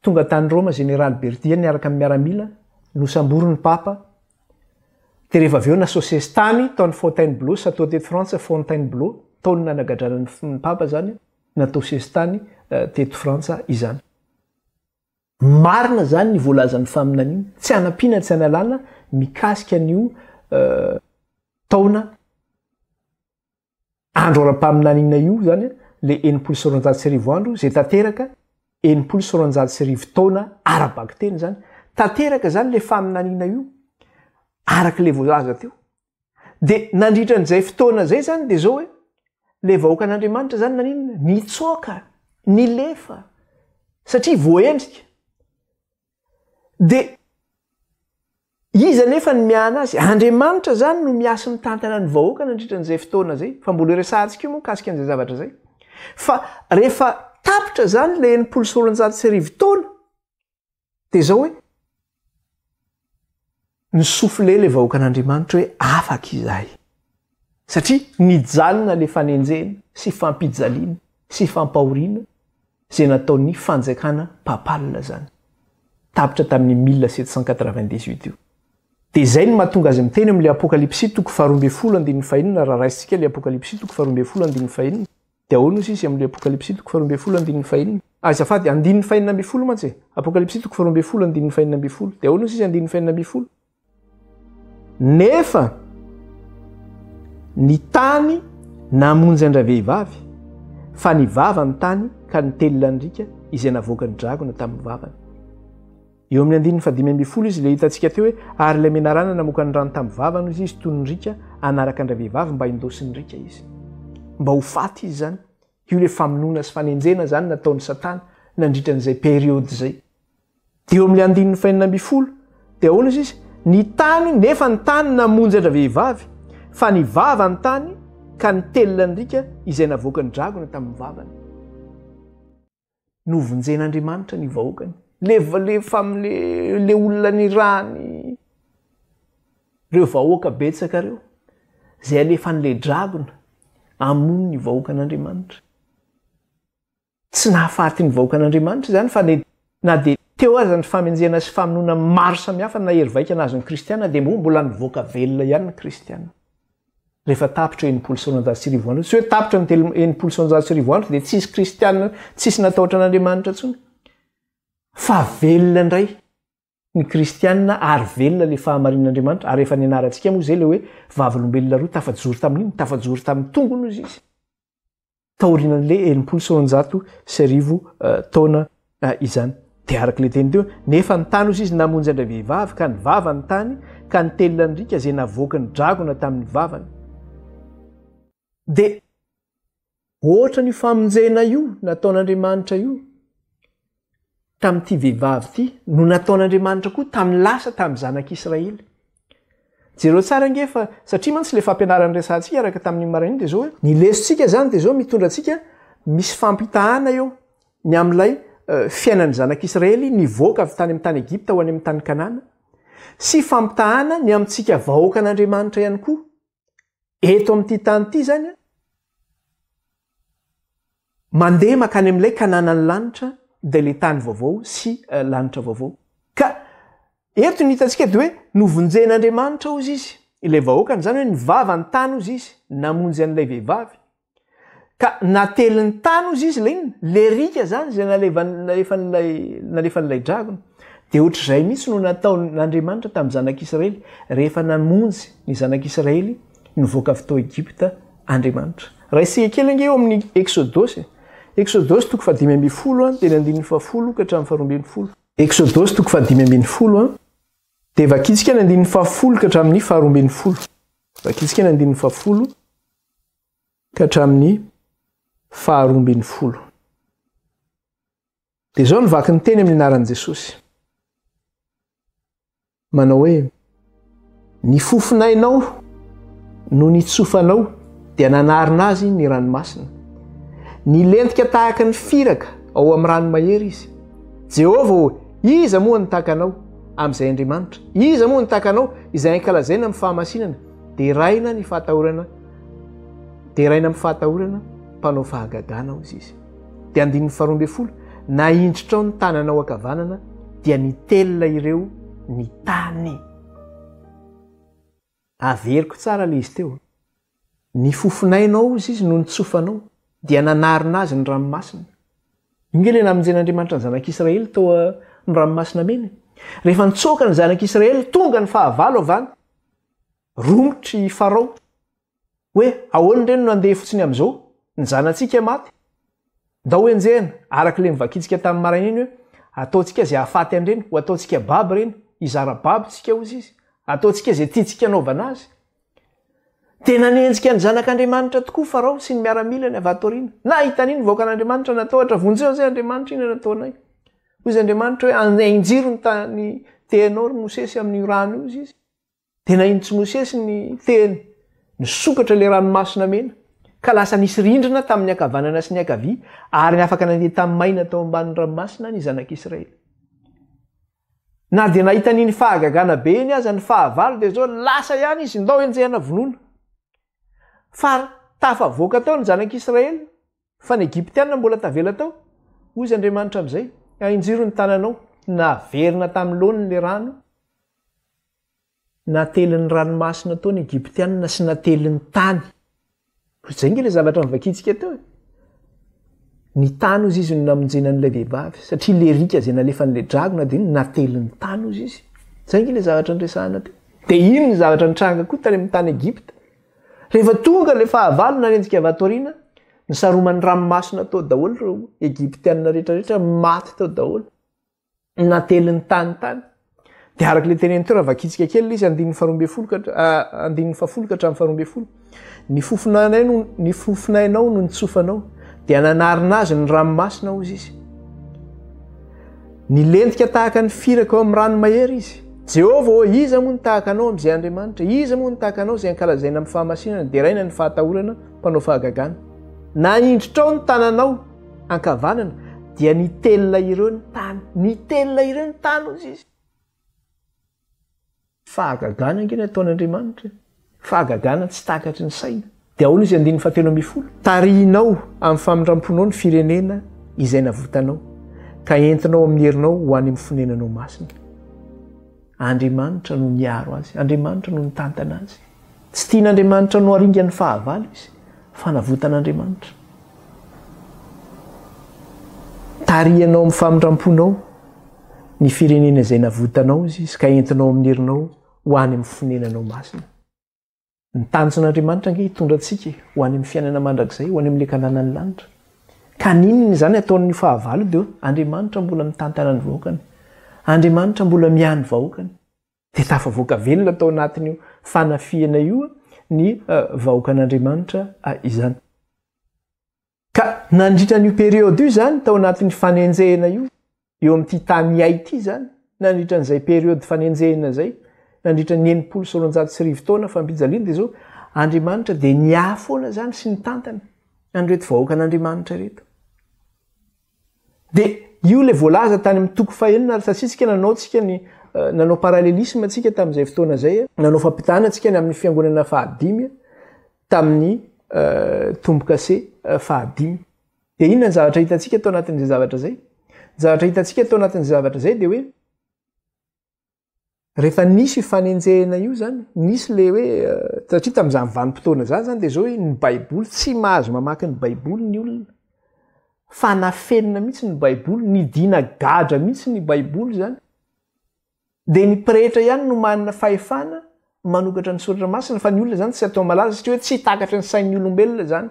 tonga tany Roma général Berthier niaraka amin'ny miaramila nosambory ny papa dia rehefa avy eo nasosesy tany taon'ny Fontainebleau satao teto Frantsa Fontainebleau taony nanagadrana ny papa zany natao sesy tany teto Frantsa izany marina zany ny voalazan'ny faminaniana tsy hanampiana tsy hanalana mikasika an'io taona andro ara-paminaniana io zany le 900 andro zay tanteraka 900 taona ara-bakteny zany tanteraka zany le faminaniana io araka le voalaza teo dia nandritra n'izay fotoana zay zany dia zao hoe le vahoakan'Andriamanitra zany naninona nitsoaka nilefa satria voendrika dia iza nefa ny miana azy Andriamanitra zany no miasa ny tantana ny vahoaka nandritra n'izay fotoana zay fa mbola resantsika io moa kasika an'izay zavatra zay fa rehefa tapotra zany le 900 taona dia zao hoe nisofle le vahoakan'Andriamanitra hoe afaka izahay satria nijalina le fanenjena sy fampijaliana sy fampahoriana zay nataon'ny fanjakana papalina zany tapotra tamin'ny 1798 io dia izay no mahatonga azy miteny amin'le apokalipsy toko 12 raha raisitsika le apokalipsy toko 12 dia ahoana izy amin'le apokalipsy toko 12 azafady 9 mantsy apokalipsy toko 12 dia ahoana izy 9 nefa ny tany namonjy andra-vehivavy fa ny vava ny tany ka nitelona andrika izay navoaka ny dragona tamin'ny vavany eo amin'ny andininy fadimy amby folo izy le hitantsika teo hoe ary ilay menarana namokany rano tamin'ny vavany izy toy ny rika anaraka andra vehivavy mba indosiny rika izy mba ho faty izy zany io le famonoana sy fanenjena zany nataon'ny satana nandritran'izay periody zay dia eo amin'ny andininy fahinina amby folo dia ahoana izy ny tany nefa ny tany namonjy andra vehivavy fa ny vava ny tany ka nitelona ny rika izay navoaka ny dragona tamin'ny vavany novonjen'Andriamanitra ny vahoakany lefa amle olona ny rany reo vahoaka betsaka reo zay alefa n'le dragona amono ny vahoakan'Andriamanitra tsy nahafaty ny vahoakan'Andriamanitra zany fa na dia teo aza ny famenjena sy famonoana maro samihafa na hery vaika nazon'ny kristiana dia mbola nivoaka velona ihany ny kristiana rehefa tapitra enimpolo sy roanjato sy arivo andro tsy hoe tapitra ny enimpolo sy roanjato sy arivo andro dia tsisy kristiana tsisy natahotra an'Andriamanitra tsony fa velona indray ny kristiana ary velona le fahamarin'Andriamanitra ary efa nianarantsika moa zay le hoe vavolombelona roa tafajory tamin'iny tafajory tamin'ny tongony izy izy taorianan'le enimpolo sy roanjato sy arivo taona izany dia araka le teny teo nefa ny tany ozy izy namonjy andra vehivavy ka ny vava ny tany ka nitelona ny rika zay navoaka ny dragona tamin'ny vavany dia ohatra ny famonjena io nataon'Andriamanitra io tamin'ity vehivavy ity no nataon'Andriamanitra koa tamin'ny lasa tamin'ny zanak'Israely jereo tsara ngefa satria mantsy le fampianarany resantsika araka tamin'ny maraina dia zao hoe ny lesontsika zany dia zao mitondra antsika misy fampitahana eo ny amin'ilay fiainan'ny zanak'Israely nivoaka avy tany amin'ny tany Egipta ho any amin'ny tany Kanana sy fampitahana ny amintsika vahoakan'Andriamanitra ihany koa eto amin'ity tany ity zany mandeha makany amin'ilay Kananany lanitra dia le tany vaovao sy lanitra vaovao ka eto ny hitantsika dia hoe novonjen'Andriamanitra ozy izy ilay vahoakany zany hoe nivava ny tany ozy izy namonjy an'ilay vehivavy ka natelin'ny tany ozy izy le rika zany zay nalefa n'ilay dragona dia ohatr'izay mihitsy no nataon'Andriamanitra tamin'ny zanak'Israely rehefa namonjy ny zanak'Israely nivoaka avy tao Egipta Andriamanitra raha isika kely ange eo amin'ny Exodosy toko fadimy amby folo dia ny andininy fahafolo ka hatramin'ny faharoambin'ny folo Exodosy toko fadimy ambin'ny folo dia vakitsika ny andininy fahafolo ka hatramin'ny faharoambin'ny folo vakitsika ny andininy fahafolo ka hatramin'ny faharoambin'ny folo dia zao nivaky ny teny amin'ny anaran'i Jesosy manao hoe ny fofinainao no nitsofanao dia nanarina azy ny ranomasina ny lentika tahaka ny firaka ao amin'ny rano mahery izy Jehova iza moa nitahaka anao amin'izay Andriamanitra iza moa nitahaka anao izay ankalazaina amin'ny fahamasinana dia raina amin'ny fahatahorana mpanao fahagagana ozy izy dia andininy faharoambin'ny folo na indritrao ny tananao ankavanana dia nitelona ireo ny tany averiko tsara le izy teo ny fofinainao ozy izy no nitsofanao dia nanarina azy ny ranomasina inge le namonjen'Andriamanitra ny zanak'Israely tao ny ranomasina mena rehefa nitsoaka ny zanak'Israely tonga ny fahavalo avany romotry Farao hoe ahoana ireny no andeha fotsiny amin'izao ny zanantsika maty ndao enjehana araka le mivakitsika tamin'ny maraina iny hoe ataontsika zay hahafaty an'ireny ho ataontsika baby ireny izara-baby tsika ozy izy ataontsika zay tiantsika anaovana azy tena nenjika ny zanak'Andriamanitra tokoa Farao sy ny miaramila ny avy ato aoriana na hitan'iny vahoakan'Andriamanitra natao ohatra vonjeo zay Andriamanitra iny nataonay hoy izy Andriamanitra hoe ainjiro ny tany tehinao ry Mosesy amin'ny rano izy izy tena intsy Mosesy ny tehiny nisokatra le ranomasina mena ka lasa nisy rindrina tamin'ny ankavanana sy ny ankavia ary ny afaka nandeha tamin'ny maina tao ambanin'ny ranomasina ny zanak'Israely na dia nahita n'iny fahagagana be iny aza ny fahavalo dia zao lasa ihany izy ndao enjehana vonoana fa tafavoaka tao ny zanak'Israely fa ny Egyptiana mbola tavela tao hoy izy Andriamanitra amin'izay ainjiro ny tananao naverina tamin'ny laoniny le rano natelin'ny ranomasina tao ny Egyptiana sy natelin'ny tany zay nge le zavatra mivakitsika teo ny tany ozy izy no namonjena n'ilay vehivavy satria le rika zay nalefa n'le dragona dia natelin'ny tany ozy izy zay nge le zavatra nyresahana teo dia iny ny zavatra nitranga koa tany amin'ny tany Egipta rehefa tonga le fahavalo nanenjika avy ato aoriana nisaroman'ny ranomasina tao daholo reo Egyptiana rehetrarehetra maty tao daholo natelin'ny tanytany de araka le teneny teo raha vakitsika kely izy andinny faharoambefolo ka hatramin'ny faharoambefolo ny fofinainao no nitsofanao de ananarina azy ny ranomasina ozy izy nilentika tahaka ny firaka ao amin'ny rano mahery izy Jehova iza moa ny tahaka anao amin'izay Andriamanitra iza moa ny tahaka anao izay ankalazaina amin'ny fahamasinana de raina ny fahatahorana mpanao fahagagana na indritrao ny tananao ankavanana dia nitelina ireo ny tany ozy izy fahagagana angeny ataon'Andriamanitra fahagagana tsy takatry ny saina de ahoana izy andinny fahatelo amby folo tarihinao amin'ny famindramponao ny firenena izay navotanao ka entinao amin'ny herinao ho any amin'ny fonenanao masina Andriamanitra no miaro azy Andriamanitra no nitantana azy tsy tian'Andriamanitra no aringany fahavalo izy fa navotan'Andriamanitra tarihanao amin'ny famindramponao ny firenena izay navotanao izy ka entinao amin'ny herinao ho any amin'ny fonenanao masina ny tanjon'Andriamanitra ange hitondra antsika ho any amin'ny fiainana mandrakizay ho any amin'ny lekananany lanitra ka ninony zany ataon'ny fahavalo dia Andriamanitra mbola mitantana ny vahoakany Andriamanitra mbola miany vahoakany dia tafavoaka velona tao anatin'io fanafiana io ny vahoakan'Andriamanitra izany ka nandritra n'io periode io zany tao anatin'ny fanenjehana io eo amin'ity tany iay ity zany nandritra n'izay periode fanenjehana zay nandritra ny 990 taona fambijaliana dia zao Andriamanitra dia niafoana zany sy nitantana an'reto vahoakan'Andriamanitra reto dia io le voalaza tany amin'ny toko fahenina ary satsitsika nanao paralelisme atsika tamin'izay fotoana zay nanao fampitana atsika ny amin'ny fiangonana fahadimy tamin'ny tombo-kase fahadimy dia inona ny zavatra hitantsika tao anatin'izay zavatra hitantsika tao anatin'izay zavatra zay dia hoe rehefa nisy fanenjehana io zany nisy le hoe satria tamin'izany vanim-potoana zany dia zao hoe ny baiboly tsy mahazo mamaky ny baiboly ny olona fanafenina mihitsy ny baiboly nidina gadra mihitsy ny baiboly zany dia ny pretra ihany no manana fahefana manokatra ny soratra masina fa ny olona zany tsy atao malaza satria hoe tsy takatra ny sain'ny olombelona zany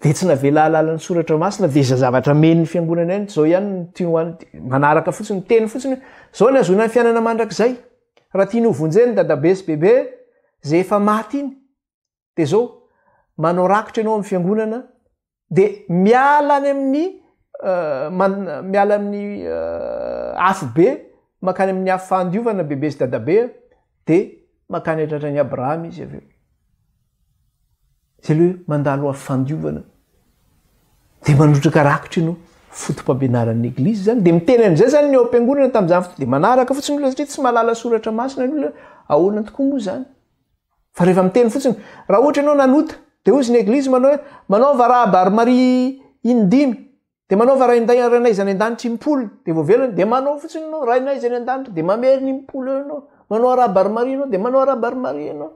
dia tsy navela alala ny soratra masina dia za zavatra men'ny fiangonana ihany zao ihany tiany manaraka fotsiny teny fotsiny zao ny azona ny fiainana mandrakizay raha tiany hovonjeny dadabe sy bebe zay efa maty iny dia zao manao rakitra ianao amin'ny fiangonana dia miala amin'ny afo be makany amin'ny afo fandiovana bebe sy dadabe dia makany atratran'ny Abrahama izy aveo zay le mandalo afo fandiovana dia manotraka rakitra ianao fotom-pampianaran'ny eglizy zany dia miteny amin'izay zany ny ao am-piangonana tamin'izany fotoana dia manaraka fotsiny olona satria tsy mahalala soratra masina ny olona ahoana tokoa moa zany fa rehefa miteny fotsiny raha ohatra ianao nanota dia ozy ny eglizy manao hoe manaova rahabary Maria indimy dia manaova rainay zany an-danitra impolo dia voavelany dia manao fotsiny ianao rainay zany an-danitra dia mameriny impolo eo ianao manao rahabary Maria ianao dia manao rahabary Maria ianao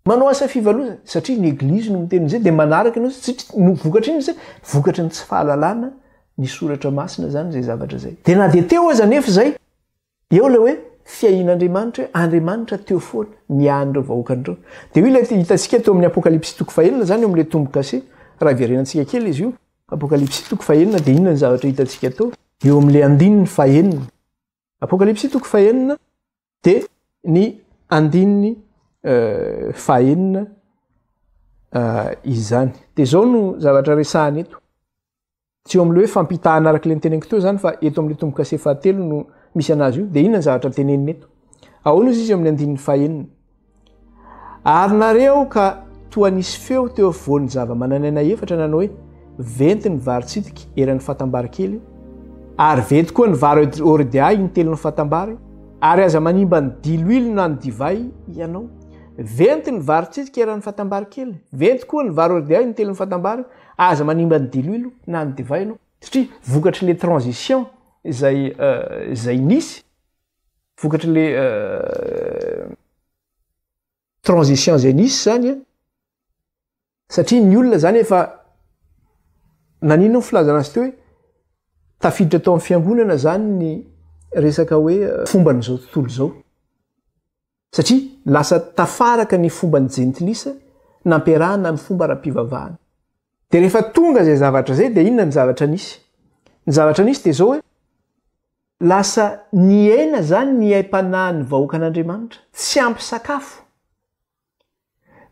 manao asa fivalozana satria ny eglizy no miteny izay dia manaraka ianao vokatra iny zay vokatra ny tsy fahalalana ny soratra masina zany zay zavatra zay dia na dia teo aza nefa zay eo le hoe fiahin'Andriamanitra hoe Andriamanitra teo foana nian'ireo vahoakan'ireo dia io ilay hitantsika teo amin'ny apokalipsy toko fahenina zany eo amin'ilay tombo-kase raha verenantsika kely izy io apokalipsy toko fahenina dia inona ny zavatra hitantsika teo eo amin'ilay andininy fahenina apokalipsy toko fahenina dia ny andininy fahenina izany dia zao no zavatra resahany eto tsy eo amin'ilay hoe fampitahana araka le niteneniko teo zany fa eto amin'ilay tombo-kase fahatelo no misy anazy io dia inona ny zavatra teneniny eto ahoana izy amin'ny andininy fahenina ary nareo ka toa nisy feo teo afovoan'ny zava-mananaina efatra nanao hoe venty ny vary tsitika eran'ny fatambary kely ary venty koa ny vary ordia ny telon'ny fatambary ary aza manimba ny diloilo na ny divay ianao venty ny vary tsitika eran'ny fatambary kely venty koa ny vary ordia ny telon'ny fatambary aza manimba ny diloilo na ny divay ianao satria vokatry le transition zay nisy vokatry le transition zay nisy zany satria ny olona zany efa nanina ny filazana azy teo hoe tafiditra tao amin'ny fiangonana zany ny resaka hoe fomba n'izao tontolo zao satria lasa tafaraka ny fomba ny jentilisa nampiarahana amin'ny fomba ra-pivavahana dia rehefa tonga zay zavatra zay dia inona ny zavatra nisy ny zavatra nisy de zao hoe lasa niaina zany ny aim-panahy ny vahoaka an'Andriamanitra tsy ampy sakafo.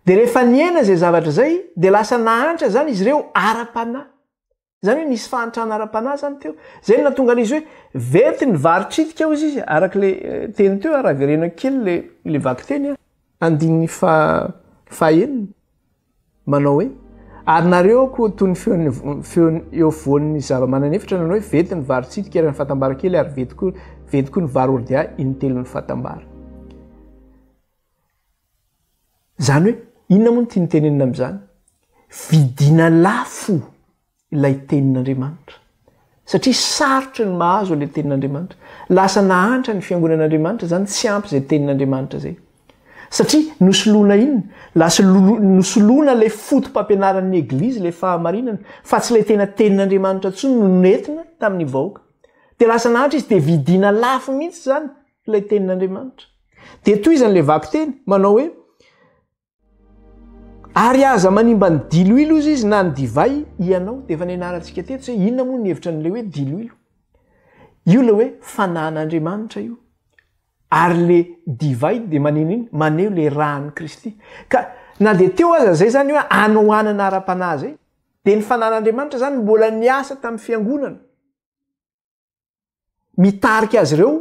De rehefa niaina zay zavatra zay de lasa nahantra zany izy ireo ara-panahy. Zany hoe nisy fahantrana ara-panahy zany teo. Zay no natonga an'izy hoe vety ny varitritika ao izy arak'le teny teo raha verena kely le vaky teny andin'ny fahaeniny manao hoe ary nareo ko toy ny feony eo voan'ny zava-mananefitra nanao hoe vety ny varitsitika erany fatambara kely ary vety koa ny vary ordia initelon'ny fatambara. Zany hoe inona moa no tia nytenenina am'izany? Vidina lafo ilay tenin'Andriamanitra. Satria sarotra ny mahazo ilay tenin'Andriamanitra. Lasa nahantra ny fiangonan'Andriamanitra zany tsy ampy zay tenin'Andriamanitra zay. Satria nosoloana inona? Lasa nosoloana ilay fotom-pampianaran'ny Eglizy, ilay fahamarinana, fa tsy ilay tena tenin'Andriamanitra tsony no nentina tamin'ny vahoaka. De lasa nahantra izy de vidina lafo mihitsy zany ilay tenin'Andriamanitra. De toy izany le vaky teny manao hoe ary aza manimba ny diloilo izy na ny divay ianao. De efa nianarantsika teto hoe inona moa ny hevitra n'le hoe diloilo? Io le hoe fanan'Andriamanitra io. Ary le divay de maneno iny maneho le rahan'i Kristy. Ka na de teo aza zay zany hoe anohanana ara-panahy zay. De ny fanan'Andriamanitra zany mbola niasa tamin'ny fiangonana. Mitarika azy ireo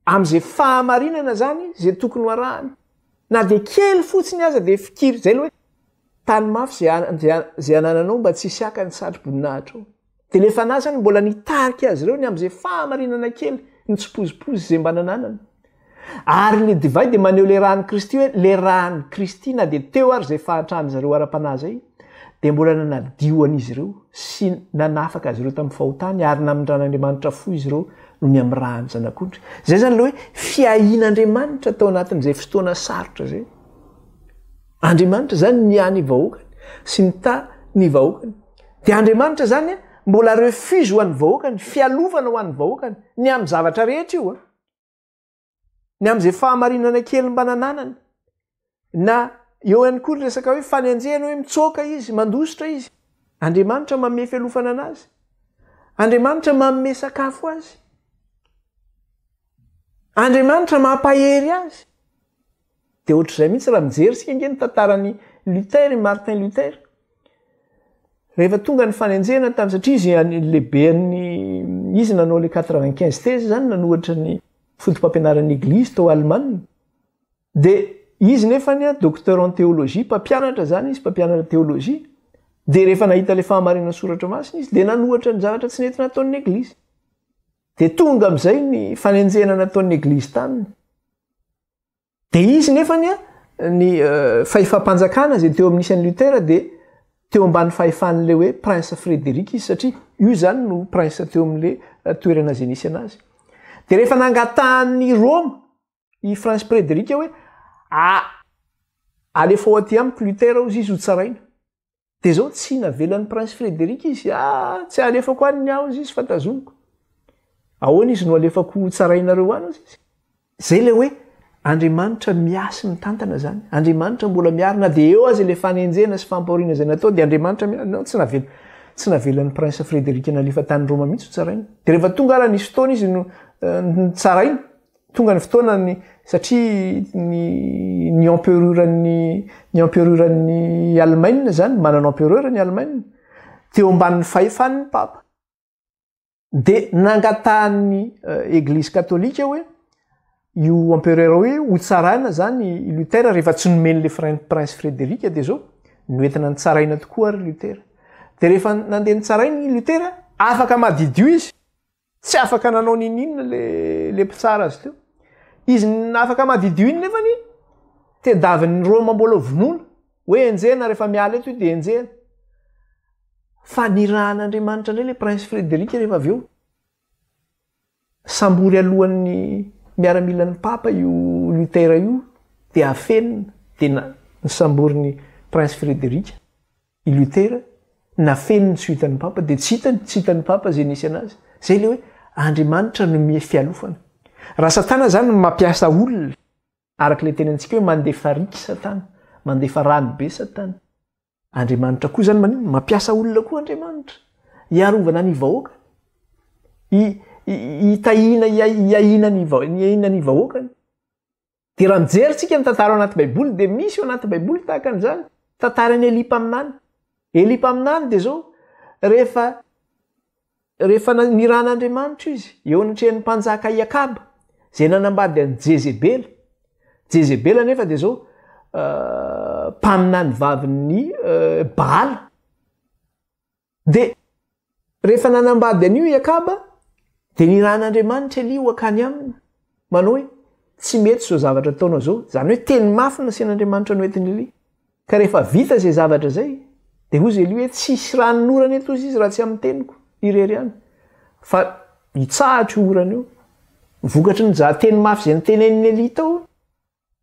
am'izay fahamarinana zany zay tokony ho arahany. Na de kely fotsiny aza de fikiry zay le hoe tany mafy zay anananao mba tsy siaka ny satry-boninahitra ao. De le fanahy zany mbola nitarika azy ireo ny am'izay fahamarinana kely ny tsipozipozy zay mba nananana. Ary le divay de maneho le rahan'i Kristy hoe le rahan'i Kristy na de teo ary zay fahantrany zareo ara-panahy zay de mbola nanadio an'izy ireo sy nanafaka azy ireo tamin'ny fahotany ary namindran'Andriamanitra fo izy ireo no ny amin'ny rahany zanak'ondry. Zay zany le hoe fiahin'Andriamanitra tao anatin'izay fotoana sarotra zay. Andriamanitra zany niany vahoakany sy ny ta ny vahoakany. De Andriamanitra zany mbola refuse ho an'ny vahoakany, fialovana ho an'ny vahoakany ny amin'ny zavatra rehetra io ny am'izay fahamarinana kely mba nananany. Na eo ihany koa resaka hoe fanenjehana hoe mitsoaka izy, mandositra izy. Andriamanitra manome fialofana anazy. Andriamanitra manome sakafo azy. Andriamanitra mampahery azy. De ohatr'izay mihitsy raha mijery sika nge ny tantaran'ny Luther, Martin Luther. Rehefa tonga ny fanenjehana tamin'ny satria izy lehiben'ny izy nanao le 95 thèse zany nanohatra ny fotom-pampianaran'ny Eglizy tao Allemagne. De izy nefany docteur en théologie, mpampianatra zany izy, mpampianatra théologie. De rehefa nahita le fahamarinana soratra masina izy de nanohatra ny zavatra tsy nety nataon'ny Eglizy. De tonga am'izay ny fanenjehana nataon'ny Eglizy taminy. De izy nefany ny fahefam-panjakana zay teo amin'ny isan'ny Luther de teo ambany fahefan'le hoe prince Frédéric izy satria io zany no prince teo amin'le toerana zay nisy anazy. De rehefa nangatahan'ny Roma i Prince Frédéric hoe alefa ao aty amiko Luther ao izy ho tsaraina. De zao tsy navelan'ny prince Frédéric izy tsy alefako any aho izy fa tazomiko. Ahoana izy no alefako tsarainareo any izy? Zay le hoe Andriamanitra miasa mitantana zany. Andriamanitra mbola miarina de eo azy le fanenjehana sy fampahoriana zay natao de Andriamanitra tsy navelan'ny prince Frédéric nalefa tany Roma mihitsy ho tsaraina. De rehefa tonga ara nisy fotoana izy no tsaraina, tonga ny fotoana satria ny empeureuran'ny Allemagne zany manana empereur ny Allemagne teo ambanin'ny fahefan'ny papa. De nangatahan'ny Eglizy katolika hoe io empereur hoe ho tsaraina zany i Luther rehefa tsy nomeny le prince Frédéric de zao noentina nitsaraina tokoa ary Luther. De rehefa nandeha nitsaraina i Luther afaka madidio izy, tsy afaka nanao ninina le mpitsara azy teo. Izy afaka madidio iny nefany tedavin'ny Roma mbola vonoina hoe enjehana rehefa miala eto de enjehana. Fa nirahan'Andriamanitra ndray le prince Frédéric rehefa avy eo sambory alohan'ny miaramilan'ny papa io Luther io de afenina de nysamborin'ny prince Frédéric i Luther nafeniny tsy hitan'ny papa de tsy hitan'ny papa zay nisy anazy. Zay le hoe Andriamanitra nomie fialofana. Raha Satana zany mampiasa olona arak'le tenantsika hoe mandefa riky Satana, mandefa rano be Satana. Andriamanitra koa zany mampiasa olona koa Andriamanitra iarovana ny vahoaka. iahinany vahoakany. De raha mijerytsika ny tantara ao anaty baiboly de misy ao anaty baiboly tahaka an'izany tantarany Elipa aminany. Elipa aminany de zao rehefa niran'Andriamanitra izy eo anatrehan'ny mpanjaka Iakaba zay nanambady any Jezebela. Jezebela nefa de zao mpaminany vavin'ny Baala. De rehefa nanambady an'io Iakaba de niran'Andriamanitra Elio akany aminy manao hoe tsy mety zao zavatra ataonao zao, zany hoe teny mafy nasian'Andriamanitra noentiny Elia. Ka rehefa vita zay zavatra zay de hozy Elia hoe tsisy ranonorany eto izy raha tsy amin'ny teniko irery ihany fa hitsahatra io orana io. Vokatry ny teny mafy zay niteneniny Elia tao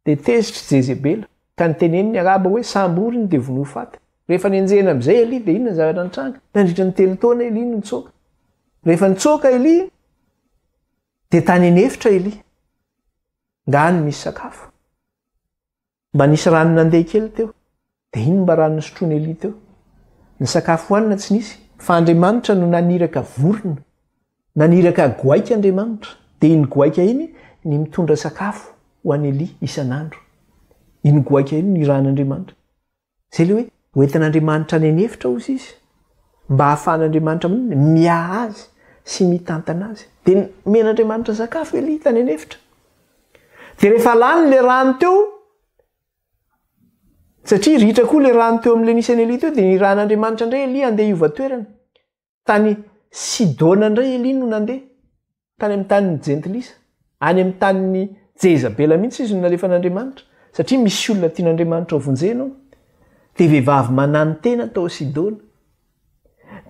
de tezitry Jezebela ka niteneniny Akaba hoe samboriny de vono faty. Rehefa nenjehana am'izay Elia de inona zavatra nitranga? Nandritra ny 3 taona Elia no nitsoaka. Rehefa nitsoaka Elia de tany anefitra Elia. Ngany misy sakafo. Mba nisy rano nandeha kely teo. De ino mba rano nisotroany Elia teo? Ny sakafo hoanina tsy nisy. Fa Andriamanitra no naniraka vorona. Naniraka goaika Andriamanitra. De iny goaika iny ny mitondra sakafo ho an'ny Elia isan'andro. Iny goaika iny ny ran'Andriamanitra. Zay le hoe hoentin'Andriamanitra any anefitra ozy izy. Mba hahafahan'Andriamanitra miaha azy sy mitantana azy. De men'Andriamanitra sakafo Elia tany anefitra. De rehefa lany le rano teo, satria ritra koa le rano teo amin'le nisy an'ny Elia teo, de ny ran'Andriamanitra indray Elia andeha hiova-toerana. Tany Sidona indray Elia no nandeha. Tany amin'ny tanin'ny Jentilisa. Any amin'ny tanin'ny Jezabela mihitsy izy no nalefan'Andriamanitra. Satria misy olona tian'Andriamanitra vonjenao. De vehivavy mananotena tao Sidona.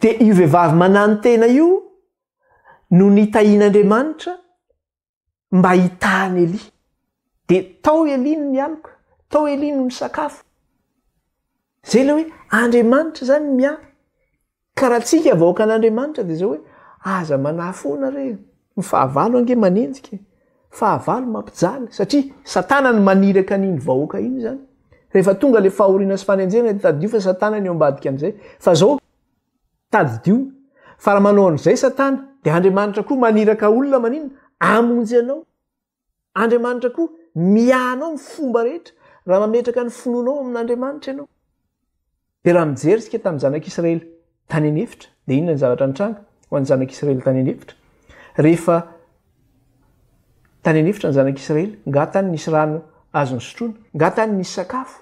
De io vehivavy mananotena io no nitahian'Andriamanitra mba hitahany Elia. De tao Elia no mialoka, tao Elia no misakafo. Zay le hoe Andriamanitra zany miaha. Karahatsika vahoaka an'Andriamanitra de zao hoe aza manafona re. Fahavalo ange manenjika. Fahavalo mampijaly. Satria Satana no maniraka an'iny vahoaka iny zany. Rehefa tonga le fahoriana sy fanenjena de tadio fa Satana ny ambadika an'izay. Fa zao tadio. Fa raha manao an'izay Satana de Andriamanitra koa maniraka olona manina amonjy anao. Andriamanitra koa miahanao ny fomba rehetra raha mametraka ny finoanao amin'Andriamanitra ianao. De raha mijerytsika tamin'ny zanak'Israely tany anefitra de inona ny zavatra nitranga ho an'ny zanak'Israely tany anefitra? Rehefa tany anefitra ny zanak'Israely, ngatany nisy rano azo sotroina, ngatany nisy sakafo.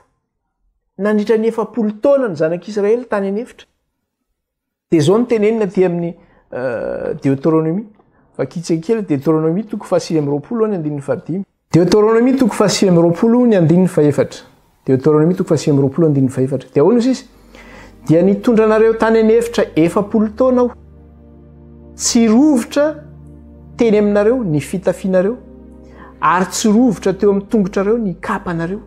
Nandritra ny 4 taona ny zanak'Israely tany anefitra. De zao ny tenenina aty amin'ny Deutéronomie. Vakitsika kely Deutéronomie toko 720 Deutéronomie toko 720 Deutéronomie toko 720 de ahoana izy? Dia nitondra anareo tany anefitra 4 taona aho. Tsy rovitra teny aminareo ny fitafianareo, ary tsy rovitra teo amin'ny tongotrareo ny kapanareo.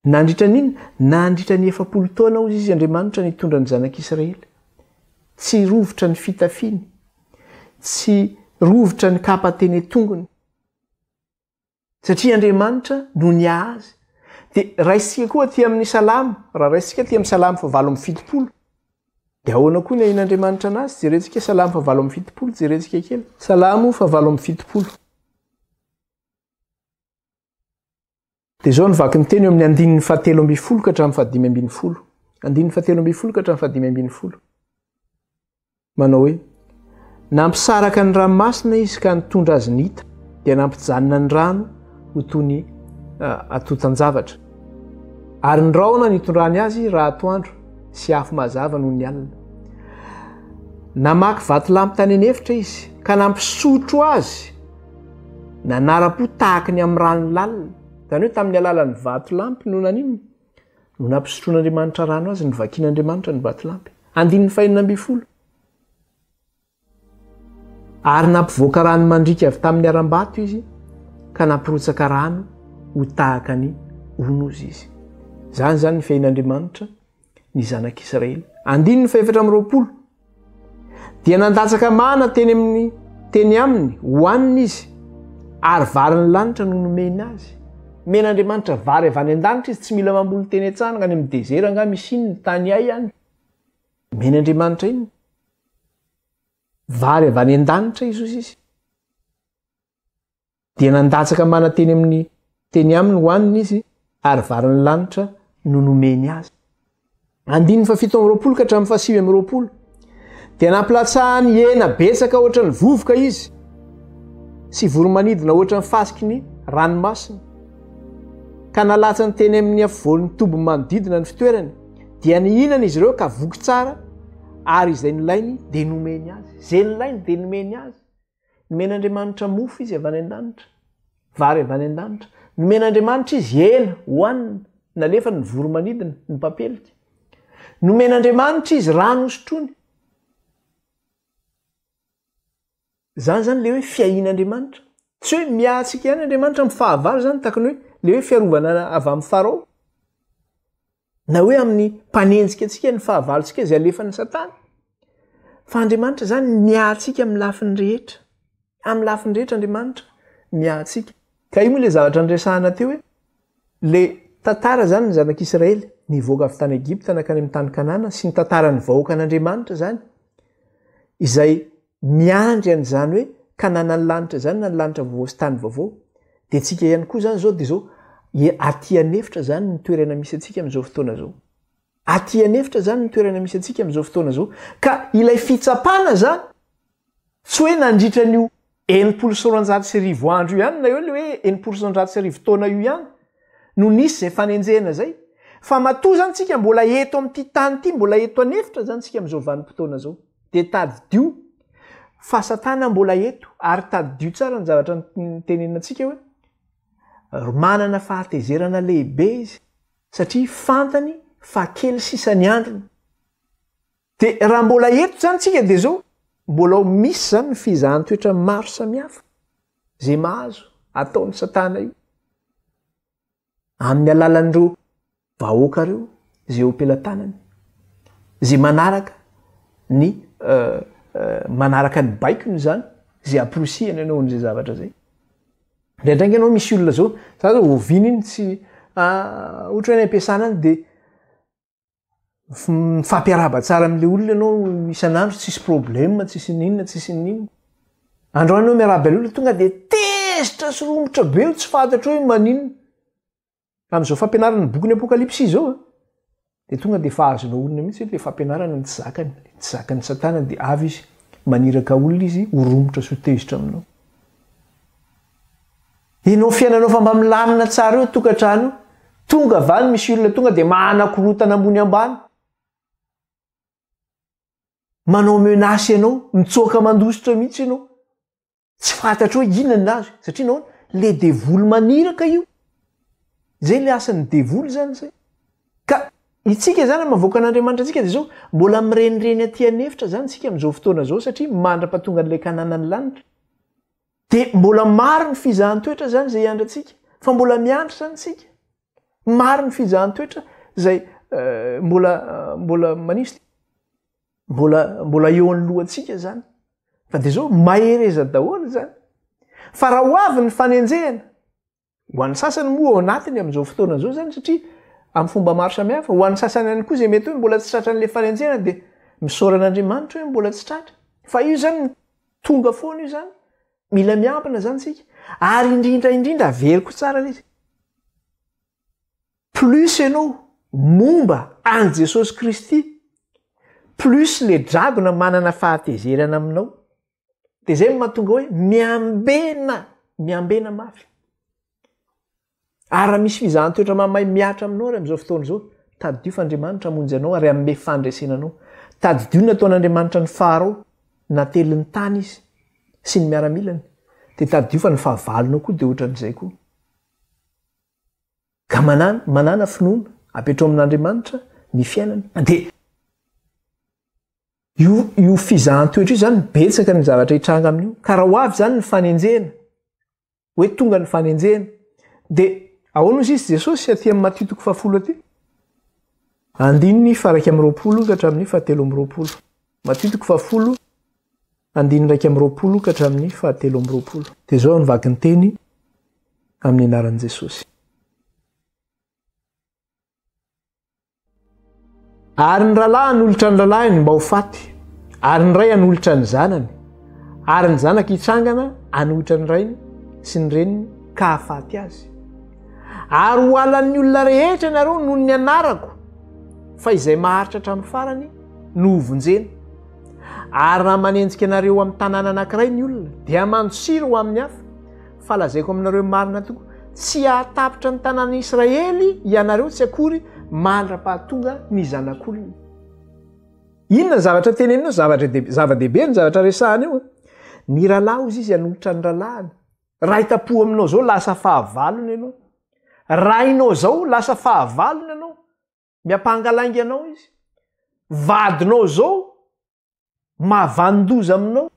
Nandritra n'iny? Nandritra ny 4 taona ozy izy Andriamanitra nitondra ny zanak'Israely. Tsy rovitra ny fitafiany, tsy rovitra ny kapa teny tongony. Satria Andriamanitra no niaha azy. De raisika koa aty amin'ny Salamo, raha raisika aty amin'ny Salamo 770. De ahoana koa ny ahin'Andriamanitra anazy? Jerentsika Salamo 770, jerentsika kely. Salamo 770. De zao nivaky ny teny eo amin'ny 770 ka hatramin'ny 710. 770 ka hatramin'ny 710. Manao hoe nampisaraka ny ranomasina izy ka nitondra azy nita, dia nampijanona ny rano ho toy ny atotan-javatra. Ary ny rahona nitondrany azy raha atoandro sy afo mazava noho ny alina. Namaky vatolampy tany anefitra izy ka nampisotro azy, nanara-po tahaka ny amin'ny rano lalina. Zany hoe tamin'ny alalan'ny vatolampy no nanino no nampisotroan'Andriamanitra rano azy, nivakian'Andriamanitra ny vatolampy. 540. Ary nampivoaka rano mandrika avy tamin'ny aram-bato izy ka nampirotsaka rano ho tahaka ny onozy izy. Zany ny fiain'Andriamanitra ny zanak'Israely. 420. Dia nandatsaka mana teny aminy hoaniny izy, ary vary ny lanitra no nomeny azy. Men'Andriamanitra vary avy any an-danitra izy, tsy mila mamboly teny an-tsana any amin'ny dezera nga misy iny ny tany ay any. Men'Andriamanitra iny. vary avy any an-danitra izy ozy izy dia nandatsaka manateny amin'ny teny aminy hoaniny izy ary variny lanitra no nomeny azy. 720 ka hatramin'ny 720 dia nampilatsahany hena betsaka ohatra ny vovoka izy sy voromanidina ohatra ny fasiky ny ranomasina ka nalatsa ny teny amin'ny afovoan'ny tobo manodidina ny fitoerany dia nihinana izy ireo ka voky tsara ary izay nilainy dia nomeny azy. Izay nilainy dia nomeny azy. Nomen'Andriamanitra mofo izy avy any an-danitra, vary avy any an-danitra. Nomen'Andriamanitra izy hena hohanina nalefa ny voromanidina ny papelika. Nomen'Andriamanitra izy rano hosotrony. Zany le hoe fiahin'Andriamanitra. Tsy hoe miatsika ihany Andriamanitra amin'ny fahavalo zany tahaka ny hoe le hoe fiarovana avy amin'ny Farao. Na hoe amin'ny mpanenjika antsika ny fahavalontsika izay alefan'ny Satana. Fa Andriamanitra zany miatsika amin'ny lafiny rehetra. Amin'ny lafiny rehetra Andriamanitra miatsika. Ka io moa le zavatra niresahana teo hoe le tantara zany ny zanak'Israely nivoaka avy tany Egipta nakany amin'ny tany Kanana sy ny tantaran'ny vahoakan'Andriamanitra zany izay miandry an'izany hoe kananan'ny lanitra zany na ny lanitra vaovao sy tany vaovao. Dia tsika ihany koa zany zao dia zao aty anefitra zany ny toerana misy atsika amin'izao fotoana zao. Aty anefitra zany ny toerana misy atsika amin'izao fotoana zao. Ka ilay fitsapana zany tsy hoe nandritra n'io 990 andro io ihany na eo le hoe 990 taona io ihany no nisy izay fanenjehana zay. Fa matoa zany tsika mbola eto amin'ity tany ity, mbola eto anefitra zany tsika amin'izao vanim-potoana zao. Dia tadidio fa Satana mbola eto ary tadidio tsara ny zavatra nitenenantsika hoe manana fahatezerana lehibe izy satria fantany fa kely sisany androny. Dia raha mbola eto zany tsika dia zao mbola misy zany ny fizahan-toetra maro samihafa zay mahazo ataon'ny Satana io amin'ny alalan'ireo vahoaka reo zay ompelan-tanany zay manaraka ny baikony zany zay amporosihany ianao n'izay zavatra zay. Ndraindraiky ianao misy olona zao oviny iny tsy ohatra hoe ny ampiasana any dia mifampiaraba tsara amin'ilay olona ianao isan'andro tsisy problème tsisy ninona tsisy ninona. Androany ianao miaraba ilay olona tonga dia tezitra sy romotra be tsy fantatra hoe maninona. Amin'izao fampianarana ny bokin'ny Apokalipsy izao dia tonga dia fahazonao olona mihitsy ilay fampianarana ny tsy zakany Satana dia avy izy maniraka olona izy ho romotra sy ho tezitra aminao. Ianao fiainanao fa mba milamina tsara eo tokantrano tonga vany misy olona tonga dia manakorotana ambony ambany. Manao menasy ianao, mitsoaka mandositra mihitsy ianao. Tsy fantatra hoe inona azy satria ianao le devoly maniraka io. Zay le asan'ny devoly zany zay. Ka itsika zany mavoaka an'Andriamanitra antsika dia zao mbola mirenireny aty anefitra zany tsika amin'izao fotoana zao satria mandrapatonga an'ilay kananan'ny lanitra. Dia mbola maro ny fizahan-toetra zany zay hiandry antsika. Fa mbola miandry zany tsika. Maro ny fizahan-toetra zay mbola manisy. Mbola eo anoloantsika zany. Fa dia zao mahereza daholo zany. Fa raha ho avy ny fanenjehana ho an'ny sasany moa ao anatiny amin'izao fotoana zao zany satria amin'ny fomba maro samihafa ho an'ny sasany ihany koa izay mety hoe mbola tsy tratran'ilay fanenjehana dia misaoran'Andriamanitra hoe mbola tsy tratra. Fa io zany tonga foana io zany. Mila miampina zany tsika. Ary indrindra averiko tsara izy. Plus ianao momba an Jesosy Kristy, plus le dragona manana fahatezerana aminao. Dia zay mahatonga hoe miambena mafy. Ary misy fizahan-toetra mamay miatra aminao ary amin'izao fotoana izao, tadidio fa Andriamanitra hamonjy anao ary amin'ny fandraisana anao. Tadidio nataon'Andriamanitra ny Farao nately ny tany izy sy ny miaramilany. Dia tadidio fa ny fahavalonao koa dia ohatran'izay koa. Ka manana finoana apetrao amin'Andriamanitra ny fiainana. Dia io fizahan-toetra io zany betsaka ny zavatra hitranga amin'io. Ka raha ho avy zany ny fanenjehana, hoe tonga ny fanenjehana, dia ahoana izy Jesosy aty amin'ny Matio 10 aty? 2:20 ka hatramin'ny 7:20. Matio 10:2:20 ka hatramin'ny 7:20. Dia zao ny vaky ny teny amin'ny anaran'i Jesosy. Ary ny rahalahy hanolotra ny lalahiny mba ho faty, ary ny ray hanolotra ny zanany ary ny zanaka hitsangana anohitra ny rainy sy ny reniny ka hahafaty azy. Ary ho alan'ny olona rehetra ianareo noho ny anarako fa izay maharitra hatramin'ny farany no hovonjena. Ary raha manenjika ianareo amin'ny tanàna anankiray ny olona dia mandosira ho amin'ny hafa, fa lazaiko aminareo marina tokoa tsy hahatapitra ny tanàna Israely ianareo tsy akory mandra-pahatonga ny zanak'olona. Inona ny zavatra tenenina zava-dehibe ny zavatra resahana eo? Ny rahalahy ozy izy anohitra ny rahalahiny. Raha hitapo aminao zao lasa fahavalony ianao. Raha inao zao lasa fahavalony ianao. Miampangalangy ianao izy. Vadinao zao mahavanondoza aminao.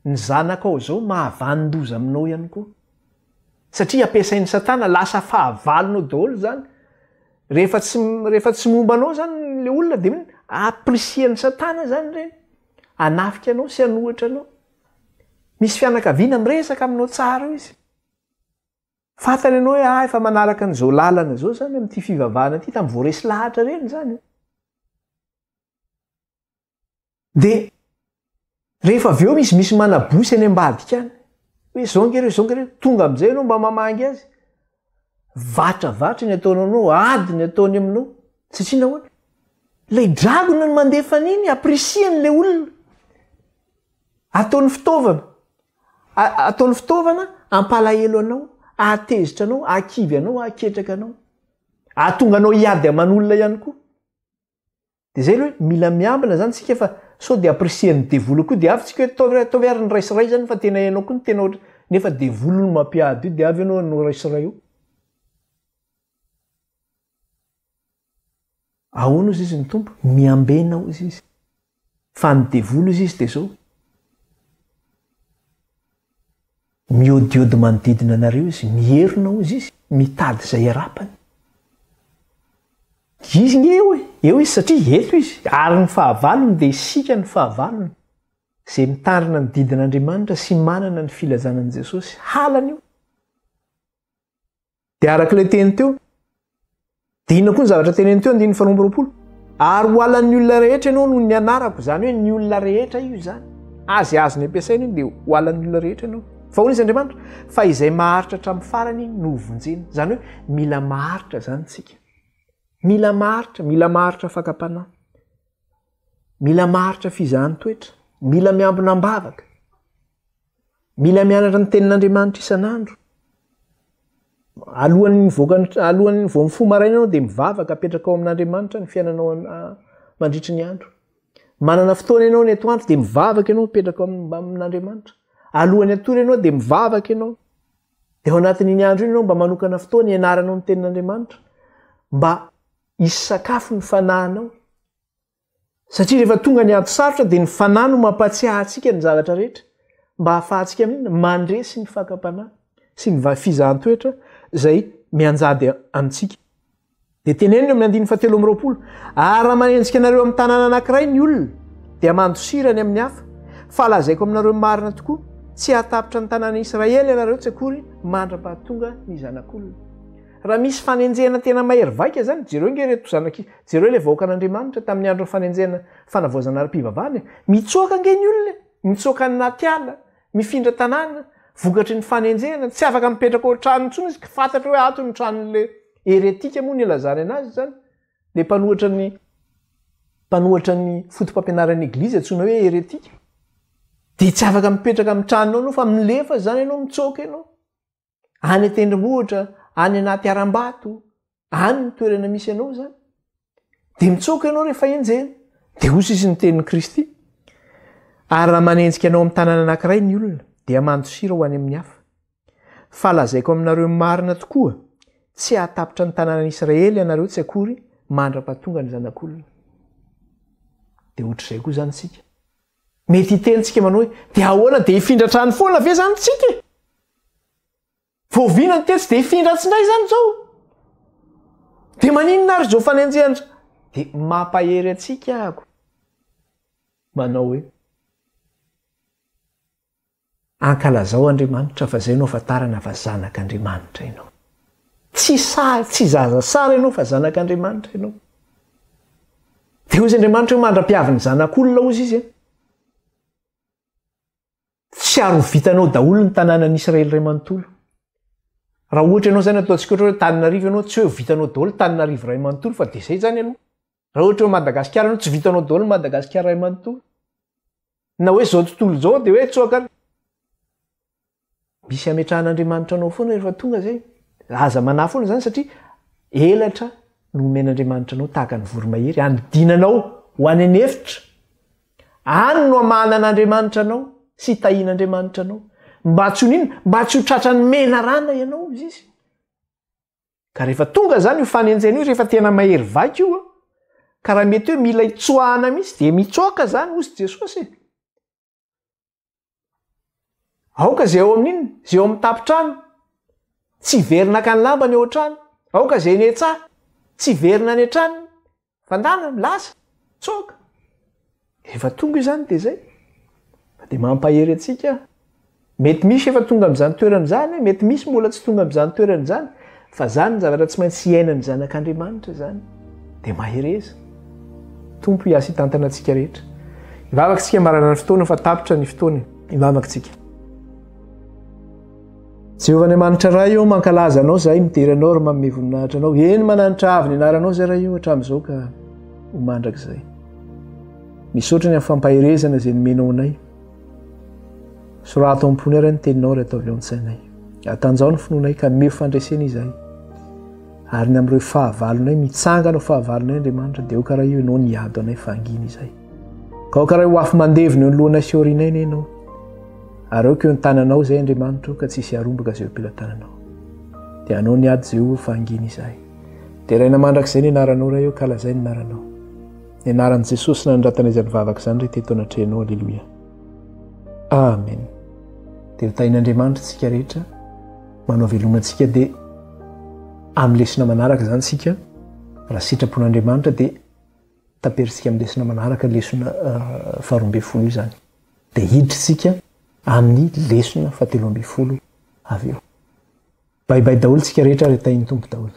Ny zanakao zao mahavanondoza aminao ihany koa. Satria ampiasain'ny Satana lasa fahavalonao daholo zany. Rehefa tsy mombanao zany le olona dia aprisian'ny Satana zany reny. Anafika anao sy anohitra anao. Misy fianakaviana miresaka aminao tsara izy. Fantany ianao hoe efa manaraka an'izao lalana zao zany amin'ity fivavahana ity tamin'ny voaresy lahatra reny zany. Dia rehefa avy eo misy manabosy any ambadika any. Hoe zao ngereo tonga amin'izay ianao mba mamangy azy. Vatravatra ny ataonao anao, ady ny ataony aminao. Satria nahoana? Ilay dragona ny mandefa an'iny aprisiany le olona. Ataony fitaovana ampalahelo anao, ahatezitra anao, akivy anao, aketraka anao. Ahatonga anao hiady aman'olona ihany koa. Dia zay hoe mila miambina zany tsika fa sao dia aprisian'ny devoly koa dia avy tsika hoe ataovy ary ny raisiray zany fa tena ianao koa ny tena ohatra nefa devoly no mampiady io dia avy ianao no raisiray io. Ahoana ozy izy ny tompo? Miambena ozy izy. Fa ny devoly ozy izy dia zao. Miodiody manodidina anareo izy, mierina ozy izy, mitady izay arapany. Izy nge eo izy satria eto izy, ary ny fahavalony dia isika ny fahavalony. Izay mitandrina ny didin'Andriamanitra sy manana ny filazanan'i Jesosy, halany io. Dia arak'ilay teny teo, dia inona koa ny zavatra teneny teo 9:20. Ary ho alan'ny olona rehetra ianao noho ny anarako, zany hoe ny olona rehetra io zany. Azy ny ampiasaina io dia ho alan'ny olona rehetra ianao. Fa hoy izy Andriamanitra, fa izay maharitra hatramin'ny farany no hovonjena. Zany hoe mila maharitra zany tsika. Mila maharitra fakapanahy. Mila maharitra fizahan-toetra. Mila miambina ambavaka. Mila mianatra ny tenin'Andriamanitra isan'andro. Alohan'ny vao mifoha maraina ianao dia mivavaka apetraka ao amin'Andriamanitra ny fiainanao mandritra ny andro. Manana fotoana ianao ny atoandro dia mivavaka ianao apetraka ao amin'Andriamanitra. Alohan'ny atory ianao dia mivavaka ianao. Dia ao anatin'iny andro iny ianao mba manokana fotoana ianaranao ny tenin'Andriamanitra mba hisy sakafo ny fanahinao. Satria rehefa tonga ny ady sarotra dia ny fanahy no mampatsiahy antsika ny zavatra rehetra mba hahafahantsika amin'iny mandresy ny fakapanahy sy ny fizahan-toetra izay mianjady amintsika. Dia teneniny amin'ny 9:20. Ary raha manenjika anareo amin'ny tanàna anankiray ny olona dia mandosirany amin'ny hafa, fa lazaiko aminareo marina tokoa tsy hahatapitra ny tanàna Israely ianareo tsy akory mandra-pahatonga ny zanak'olona. Raha misy fanenjehana tena mahery vaika zany, jereo ngereto zanak'io, jereo ilay vahoaka an'Andriamanitra tamin'ny andro fanenjehana fanavoazana aram-pivavahana, mitsoaka nge ny olona, mitsoaka ny naty ala, mifindra tanàna, vokatry ny fanenjehana, tsy afaka mipetraka ao trano intsony izy, fantatra hoe ato ny tranon'le heretika moa ny ilazany anazy zany. Le mpanohatra ny fotom-pampianaran'ny eglizy antsoina hoe heretika. Dia tsy afaka mipetraka amin'ny tranonao anao fa milefa zany ianao mitsoaka ianao. Any an-tendrombohitra, any anaty aram-bato, any ny toerana misy ianao zany. Dia mitsoaka ianao rehefa enjehana. Dia ozy izy ny tenin'i Kristy. Ary raha manenjika ianao amin'ny tanàna anankiray ny olona dia mandosira ho any amin'ny hafa. Fa lazaiko aminareo marina tokoa tsy hahatapitra ny tanànan'Israely ianareo tsy akory mandra-pahatonga ny zanak'olona. Dia ohatr'izay koa zany sika. Mety hitentsika manao hoe dia ahoana dia hifindra trano foana ve zany tsika? Voaviana ny tetsy dia hifindra tsindray zany zao. Dia maninona ary zao fanenjehana? Dia mampahery antsika ako. Manao hoe ankalazao Andriamanitra fa zay ianao afantarana fa zanak'Andriamanitra ianao. Tsy zaza sara ianao fa zanak'Andriamanitra ianao. Dia ozy Andriamanitra hoe mandra-piavy ny zanak'olona ozy izy. tsy ary ho vitanao daholo ny tanànan'Israely ray manontolo. Raha ohatra ianao zany ataontsika ohatra hoe Tananarivo ianao tsy hoe ho vitanao daholo Tananarivo ray manontolo fa dia izay zany ianao. Raha ohatra hoe Madagasikara ianao tsy vitanao daholo Madagasikara ray manontolo. Na hoe zao tontolo zao dia hoe tsoaka misy ametrahan'Andriamanitra anao foana rehefa tonga zay. Aza manahy foana zany satria elatra no omen'Andriamanitra anao tahaka ny voromahery anodinanao ho any anefitra. Any no amahana an'Andriamanitra anao sy hitahian'Andriamanitra anao. Mba tsy honina, mba tsy ho tratra ny mena rana ianao izy izy. Ka rehefa tonga zany io fanenjena io rehefa tena mahery vaika io ka raha mety hoe mila hitsoahana mihitsy dia mitsoaka zany hozy Jesosy. Aoka zay ao amin'inona, zay ao amin'ny tapitrano, tsy verina ka ny lamba ny ao an-trano. Aoka zay ny an-tsaha, tsy verina ny an-trano, fandana milasa, tsoaka. Efa tonga io zany dia zay. Dia mampahery antsika. Mety misy efa tonga amin'izany toerana izany, mety misy mbola tsy tonga amin'izany toerana izany, fa zany zavatra tsy maintsy iainan'ny zanak'Andriamanitra zany. Dia mahereza. Tompo hiasa hitantana antsika rehetra. Hivavaka isika marana ny fotoana fa tapitra ny fotoana. Hivavaka isika. Jehovah'Andriamanitra iray eo mankalaza anao zahay midera anao ary manome voninahitra anao. Eny mananitra avy ny anaranao zay raha io hatramin'izao ka ho mandrakizay. Misaotra ny amin'ny fampaherezana izay nomenao anay. Sorato am-pony ary ny teninao ry ataovy ao an-tsainay. Atanjao ny finoanay ka meo fandresena izahay. Ary ny amin'ireo fahavalonay mitsangana ho fahavalonay Andriamanitra dia ho karaha io ianao niado anay fangina izay. Ka ho karaha ho afo mandevina eo ny lohanay sy aorianay ianao. Ary eo keo ny tananao izay Andriamanitra ka tsy hisy harombaka izay am-pelantananao. Dia anao niady Jehovah fangina izahay. Dia raina mandrakizay ny anaranao raha eo ka lazay ny anaranao. Ny anaran'i Jesosy nanondratana izany vavaka izany rehetra eto anatrehanao. Alleluia. Amen. Dia tahin'Andriamanitra tsika rehetra manao velomana antsika dia amin'ny lesona manaraka zany sika raha sitrapon'Andriamanitra dia taperitsika amin'ny lesona manaraka lesona 12 zany. Dia hiditra amin'ny lesona 13 avy eo. Baibai daholo tsika rehetra rehetra iny tompo daholo.